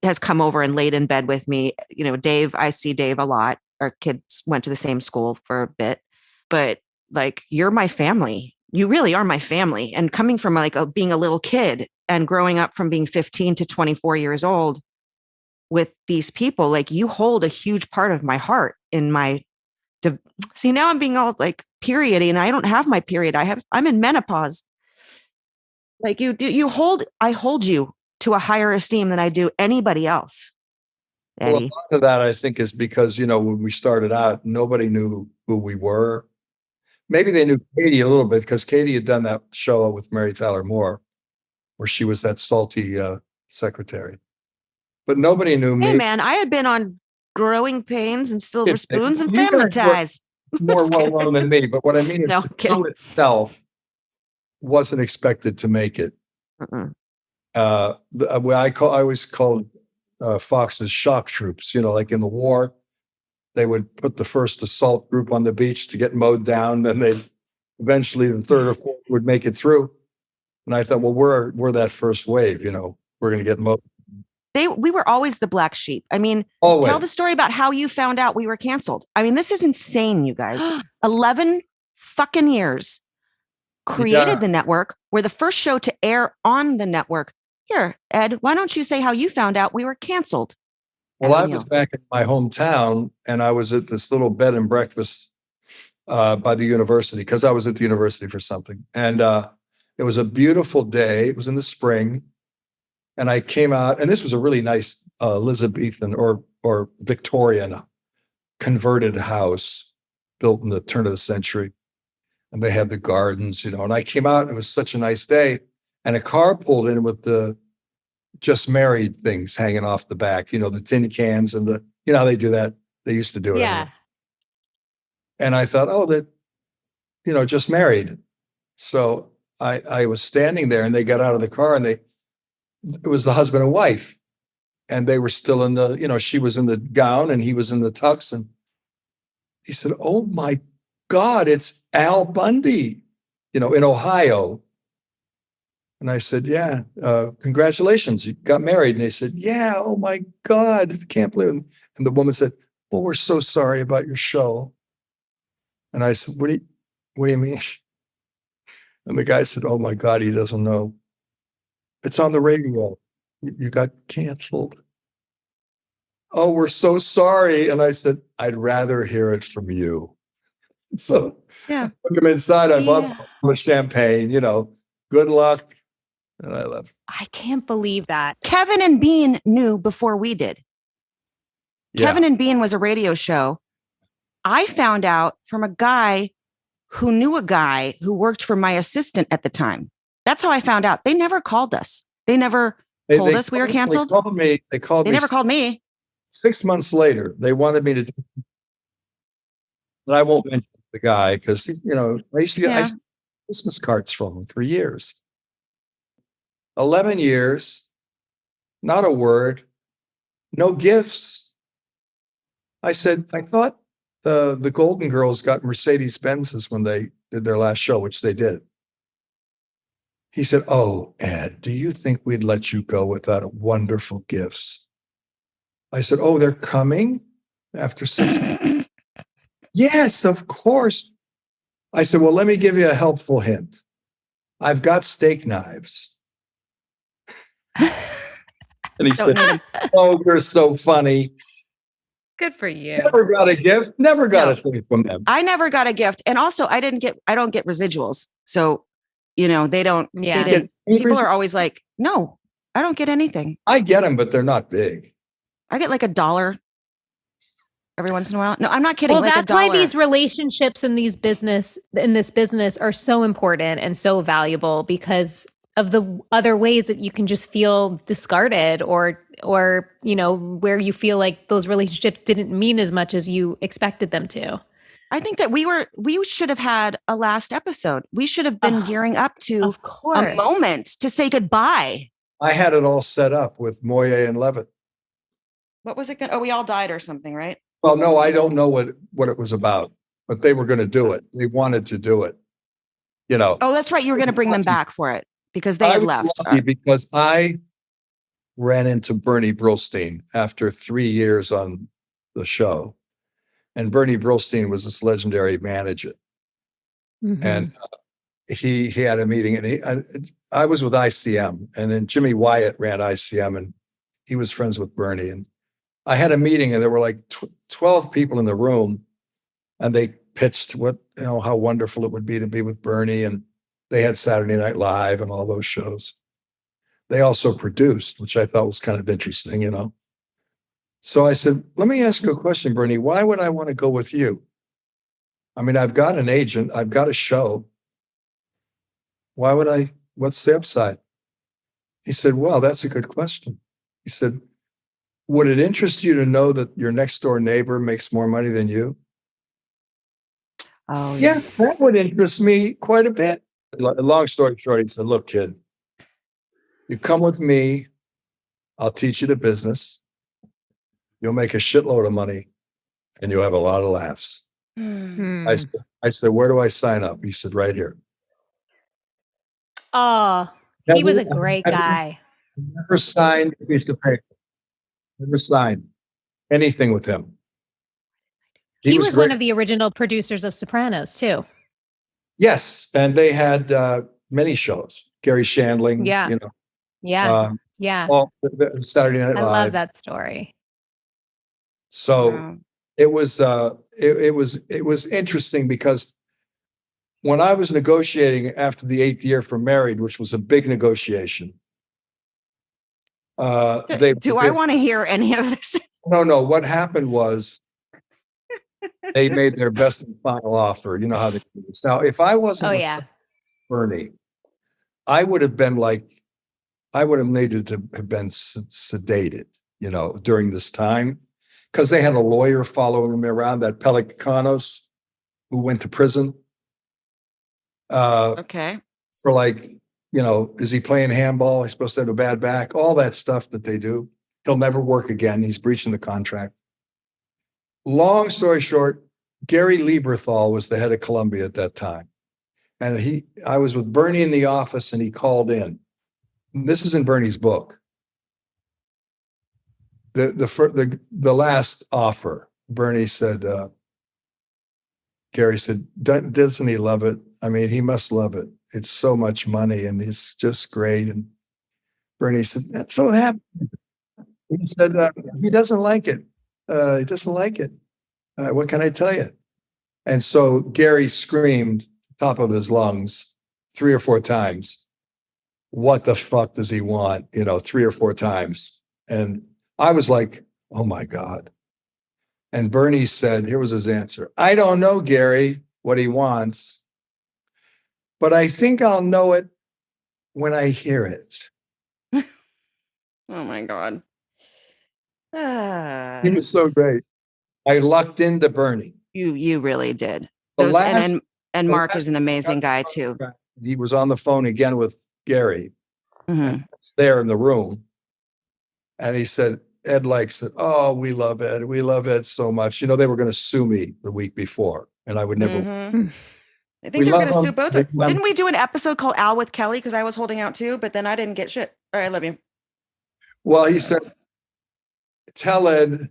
S1: has come over and laid in bed with me. Dave, I see Dave a lot. Our kids went to the same school for a bit. But you're my family. You really are my family. And coming from being a little kid and growing up from being 15 to 24 years old with these people, you hold a huge part of my heart in my. See, now I'm being all periody, and I don't have my period. I'm in menopause. I hold you to a higher esteem than I do anybody else. Eddie.
S3: Well, a lot of that I think is because, when we started out, nobody knew who we were. Maybe they knew Katie a little bit because Katie had done that show with Mary Tyler Moore where she was that salty secretary. But nobody knew me.
S1: Hey, man, I had been on Growing Pains and Silver Spoons and Family Ties.
S3: More well-known than me. But what I mean is the show itself wasn't expected to make it. I always call Fox's shock troops, like in the war. they would put the first assault group on the beach to get mowed down. Then they eventually the third or fourth would make it through. And I thought, well, we're that first wave, we're going to get mowed.
S1: We were always the black sheep. I mean,
S3: Always.
S1: Tell the story about how you found out we were canceled. I mean, this is insane, you guys. 11 fucking years created the network. We're the first show to air on the network. Here, Ed, why don't you say how you found out we were canceled?
S3: Well, I was back in my hometown, and I was at this little bed and breakfast by the university, because I was at the university for something. And it was a beautiful day. It was in the spring. And I came out, and this was a really nice Elizabethan or Victorian converted house built in the turn of the century. And they had the gardens, and I came out, and it was such a nice day. And a car pulled in with the just married things hanging off the back, the tin cans and how they do that. They used to do it.
S4: Yeah.
S3: And I thought, oh, that, just married. So I was standing there, and they got out of the car, and it was the husband and wife. And they were still in the, she was in the gown and he was in the tux. And he said, oh my God, it's Al Bundy, in Ohio. And I said, yeah, congratulations, you got married. And they said, yeah, oh my God, I can't believe it. And the woman said, well, we're so sorry about your show. And I said, what do you mean? And the guy said, oh my God, he doesn't know. It's on the radio. You got canceled. Oh, we're so sorry. And I said, I'd rather hear it from you. So I took him inside. I bought him a champagne, good luck. And I left.
S4: I can't believe that.
S1: Kevin and Bean knew before we did. Yeah. Kevin and Bean was a radio show. I found out from a guy who knew a guy who worked for my assistant at the time. That's how I found out. They never called us. They never told us we were canceled.
S3: They called me.
S1: They never called me.
S3: 6 months later, they wanted me to do, but I won't mention the guy because, I used to get Christmas cards from him for years. 11 years, not a word, no gifts. I said, I thought the Golden Girls got Mercedes Benzes when they did their last show, which they did. He said, oh, Ed, do you think we'd let you go without wonderful gifts? I said, oh, they're coming after 6 months. Yes, of course. I said, well, let me give you a helpful hint. I've got steak knives. And he said, oh, you're so funny.
S4: Good for you.
S3: Never got a gift. Never got a thing from them.
S1: I never got a gift. And also I don't get residuals. So, they don't. Yeah. People are always like, no, I don't get anything.
S3: I get them, but they're not big.
S1: I get like $1 every once in a while. No, I'm not kidding.
S4: Well,
S1: like
S4: that's why these relationships in this business are so important and so valuable, because of the other ways that you can just feel discarded or where you feel like those relationships didn't mean as much as you expected them to.
S1: I think that we should have had a last episode. We should have been gearing up to a moment to say goodbye.
S3: I had it all set up with Moye and Levitt.
S1: What was it? Oh, we all died or something, right?
S3: Well, no, I don't know what it was about, but they were going to do it. They wanted to do it,
S1: Oh, that's right. You were going to bring them back for it because they had left.
S3: Because I ran into Bernie Brillstein after 3 years on the show. And Bernie Brillstein was this legendary manager. Mm-hmm. And he had a meeting, and I was with ICM, and then Jimmy Wyatt ran ICM, and he was friends with Bernie. And I had a meeting, and there were like 12 people in the room, and they pitched how wonderful it would be to be with Bernie. And they had Saturday Night Live and all those shows. They also produced, which I thought was kind of interesting, So I said, let me ask you a question, Bernie. Why would I want to go with you? I mean, I've got an agent. I've got a show. What's the upside? He said, well, that's a good question. He said, would it interest you to know that your next door neighbor makes more money than you?
S1: Oh,
S3: yeah, that would interest me quite a bit. Long story short, he said, look, kid, you come with me. I'll teach you the business. You'll make a shitload of money. and you'll have a lot of laughs.
S4: Hmm.
S3: I said, where do I sign up? He said, right here.
S4: Oh, he was a great guy.
S3: Never signed a piece of paper. Never signed anything with him.
S4: He was one of the original producers of Sopranos too.
S3: Yes, and they had many shows. Gary Shandling,
S4: Yeah.
S3: you know.
S4: Yeah. Yeah.
S3: All Saturday Night Live.
S4: I love that story.
S3: So it was interesting because when I was negotiating after the 8th year for Married, which was a big negotiation.
S1: Do I want to hear any of this?
S3: No. What happened was they made their best and final offer. You know how they do this. Now, if I wasn't Bernie, I would have needed to have been sedated, you know, during this time, because they had a lawyer following me around, that Pelicanos, who went to prison.
S1: Okay.
S3: For like, you know, is he playing handball? He's supposed to have a bad back, all that stuff that they do. He'll never work again. He's breaching the contract. Long story short, Gary Lieberthal was the head of Columbia at that time. And I was with Bernie in the office and he called in. This is in Bernie's book. The last offer, Bernie said, Gary said, doesn't he love it? I mean, he must love it. It's so much money and it's just great. And Bernie said, that's so happy. He said, he doesn't like it. He doesn't like it. What can I tell you? And so Gary screamed top of his lungs 3 or 4 times. What the fuck does he want? You know, 3 or 4 times. And I was like, oh my God. And Bernie said, here was his answer. I don't know, Gary, what he wants, but I think I'll know it when I hear it.
S1: Oh my God.
S3: He was so great. I lucked into Bernie.
S1: You really did. And Mark is an amazing guy too.
S3: He was on the phone again with Gary.
S1: Mm-hmm.
S3: And I was there in the room. And he said, Ed likes it. Oh, we love Ed. We love Ed so much. You know, they were going to sue me the week before, and I would never.
S1: Mm-hmm. I think they're going to sue both. Didn't we do an episode called Al with Kelly? Because I was holding out too, but then I didn't get shit. All right, I love you.
S3: Well, he said, tell Ed,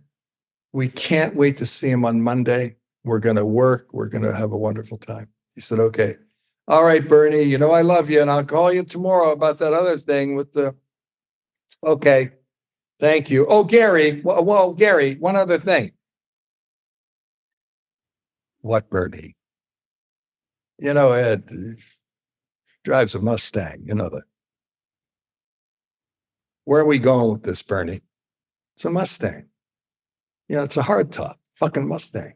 S3: we can't wait to see him on Monday. We're going to work. We're going to have a wonderful time. He said, okay. All right, Bernie, you know I love you, and I'll call you tomorrow about that other thing with the. Okay. Thank you. Oh, Gary. Well, Gary, one other thing. What, Bernie? You know, Ed drives a Mustang. You know that. Where are we going with this, Bernie? It's a Mustang. You know, it's a hardtop, fucking Mustang.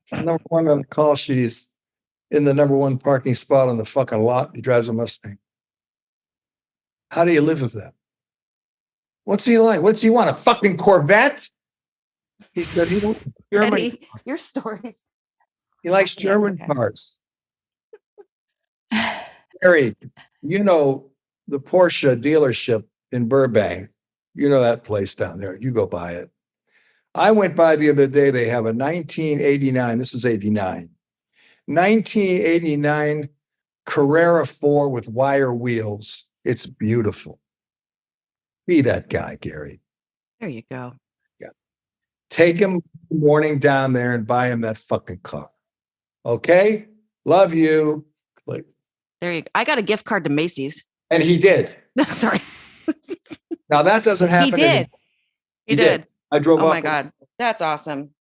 S3: It's number 1 on the call sheet. He's in the number 1 parking spot on the fucking lot. He drives a Mustang. How do you live with that? What's he like? What's he want? A fucking Corvette? He said he wants German.
S1: Eddie, your stories.
S3: He likes German cars. Harry, you know the Porsche dealership in Burbank. You know that place down there. You go by it. I went by the other day. They have a 1989. This is 89. 1989 Carrera 4 with wire wheels. It's beautiful. Be that guy, Gary.
S1: There you go.
S3: Yeah. Take him in the morning down there and buy him that fucking car. Okay? Love you. Click.
S1: There you go. I got a gift card to Macy's.
S3: And he did.
S1: Sorry.
S3: Now that doesn't happen.
S4: He did.
S3: Anymore.
S1: He did.
S3: I drove up.
S1: Oh my God. That's awesome.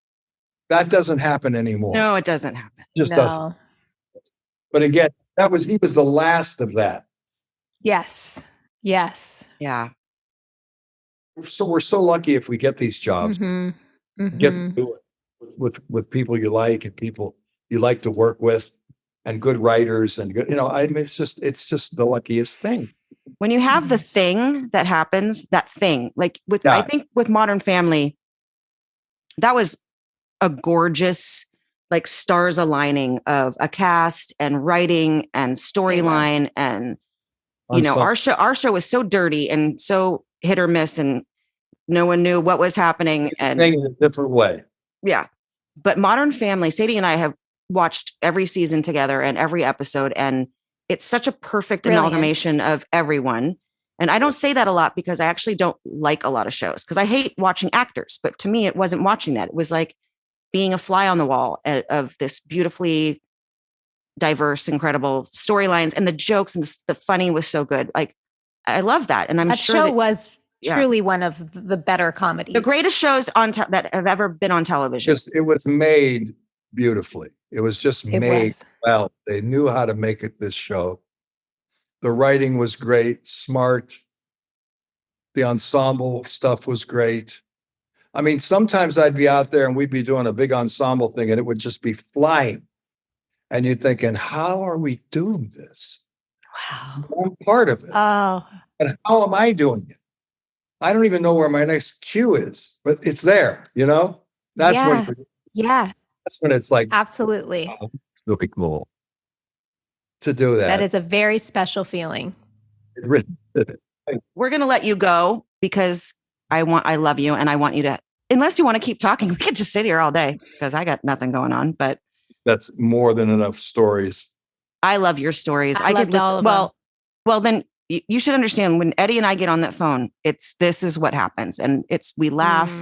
S3: That doesn't happen anymore.
S1: No, it doesn't happen.
S3: Just doesn't. But again, he was the last of that.
S4: Yes. Yes.
S1: Yeah.
S3: So we're so lucky if we get these jobs, get to do it with people you like and people you like to work with, and good writers and good. You know, I mean, it's just the luckiest thing.
S1: When you have the thing that happens, that thing, like I think with Modern Family, that was a gorgeous, like stars aligning of a cast and writing and storyline, and you know, our show was so dirty and so hit or miss, and no one knew what was happening. And
S3: in a different way.
S1: Yeah. But Modern Family, Sadie and I have watched every season together and every episode, and it's such a perfect amalgamation of everyone. And I don't say that a lot because I actually don't like a lot of shows because I hate watching actors. But to me, it wasn't watching that. It was like being a fly on the wall of this beautifully diverse, incredible storylines, and the jokes and the funny was so good. Like, I love that. And I'm
S4: that
S1: sure
S4: show
S1: that,
S4: was truly one of the better comedies.
S1: The greatest shows on that have ever been on television.
S3: It was made beautifully. It was just made well. They knew how to make it this show. The writing was great, smart. The ensemble stuff was great. I mean, sometimes I'd be out there and we'd be doing a big ensemble thing and it would just be flying. And you're thinking, how are we doing this?
S4: Wow.
S3: I'm part of it.
S4: Oh.
S3: And how am I doing it? I don't even know where my next cue is, but it's there, you know? That's when it's like,
S4: absolutely.
S3: Really cool to do that.
S4: That is a very special feeling.
S1: We're going to let you go because I love you and I want you to, unless you want to keep talking, we could just sit here all day because I got nothing going on, but
S3: that's more than enough stories.
S1: I love your stories. I could listen. Well, then you should understand when Eddie and I get on that phone, this is what happens. And we laugh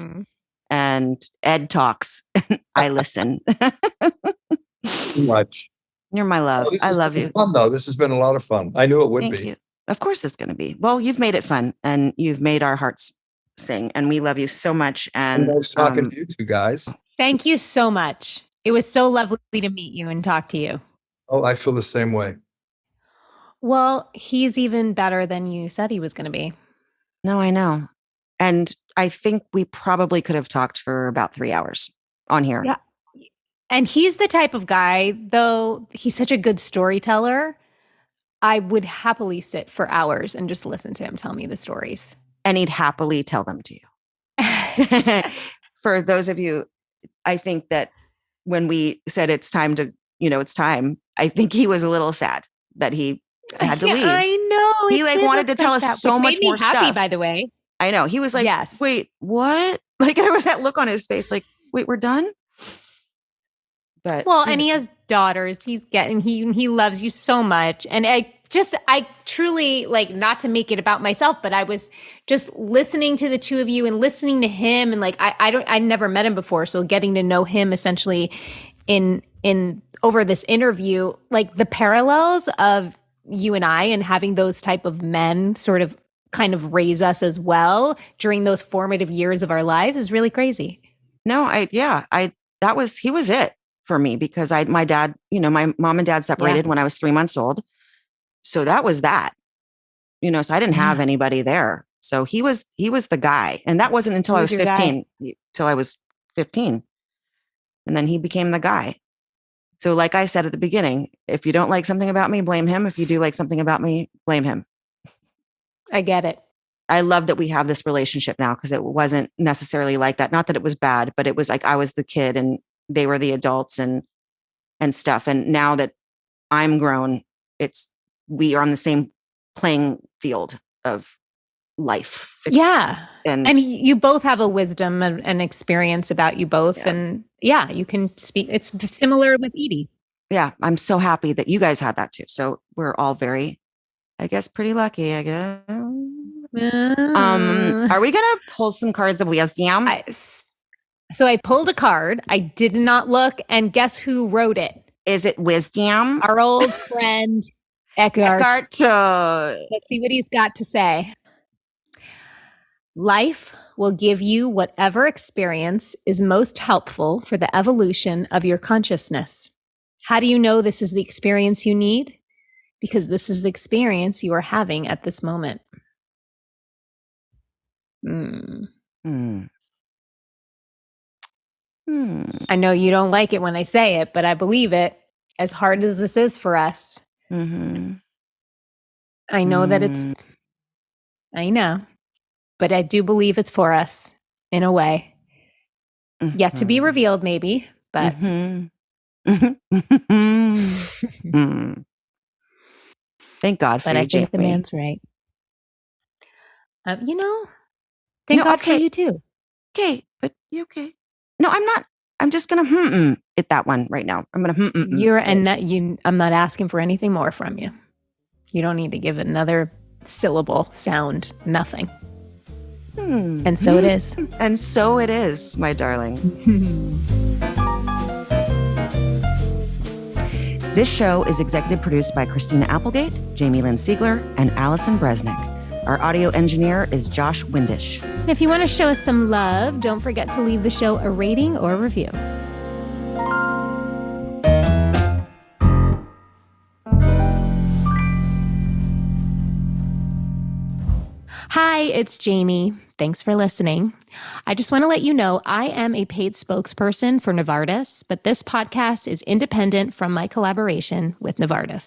S1: and Ed talks and I listen.
S3: Too much.
S1: You're my love. I love you.
S3: Fun though. This has been a lot of fun. I knew it would be.
S1: Thank you. Of course it's going to be. Well, you've made it fun and you've made our hearts sing and we love you so much. And
S3: nice talking to you two guys.
S4: Thank you so much. It was so lovely to meet you and talk to you.
S3: Oh, I feel the same way.
S4: Well, he's even better than you said he was going to be.
S1: No, I know. And I think we probably could have talked for about 3 hours on here.
S4: Yeah. And he's the type of guy, though he's such a good storyteller, I would happily sit for hours and just listen to him tell me the stories.
S1: And he'd happily tell them to you. For those of you, I think that when we said it's time to, it's time, I think he was a little sad that he had to leave.
S4: I know.
S1: He wanted to tell us so much more stuff.
S4: Happy, by the way.
S1: I know. He was like, wait, what? Like there was that look on his face like, wait, we're done? But
S4: and he has daughters. He loves you so much. And I truly, like, not to make it about myself, but I was just listening to the two of you and listening to him. And like, I never met him before. So getting to know him essentially in over this interview, like the parallels of you and I and having those type of men sort of kind of raise us as well during those formative years of our lives is really crazy.
S1: No, he was it for me because my dad, my mom and dad separated when I was 3 months old. So that was that, so I didn't have anybody there. So he was the guy. And that wasn't until I was 15, till I was 15. And then he became the guy. So like I said at the beginning, if you don't like something about me, blame him. If you do like something about me, blame him.
S4: I get it.
S1: I love that we have this relationship now because it wasn't necessarily like that. Not that it was bad, but it was like I was the kid and they were the adults and stuff. And now that I'm grown, we are on the same playing field of life.
S4: And you both have a wisdom and experience about you both. Yeah. And you can speak. It's similar with Edie.
S1: Yeah. I'm so happy that you guys had that too. So we're all very, I guess, pretty lucky, I guess. Are we going to pull some cards of wisdom?
S4: So I pulled a card. I did not look. And guess who wrote it?
S1: Is it wisdom?
S4: Our old friend, Eckhart. Let's see what he's got to say. Life will give you whatever experience is most helpful for the evolution of your consciousness. How do you know this is the experience you need? Because this is the experience you are having at this moment. I know you don't like it when I say it, but I believe it. As hard as this is for us, I know that I know, but I do believe it's for us in a way. Yet to be revealed, maybe, but.
S1: Thank God for
S4: you,
S1: I
S4: think
S1: Jamie.
S4: The man's right. Thank God for you too.
S1: Okay, but you okay? No, I'm not. I'm just going to it that one right now. I'm going to
S4: I'm not asking for anything more from you. You don't need to give another syllable, sound, nothing. And so it is.
S1: And so it is, my darling. This show is executive produced by Christina Applegate, Jamie-Lynn Sigler, and Allison Bresnick. Our audio engineer is Josh Windish.
S4: And if you want to show us some love, don't forget to leave the show a rating or review. Hi, it's Jamie. Thanks for listening. I just want to let you know I am a paid spokesperson for Novartis, but this podcast is independent from my collaboration with Novartis.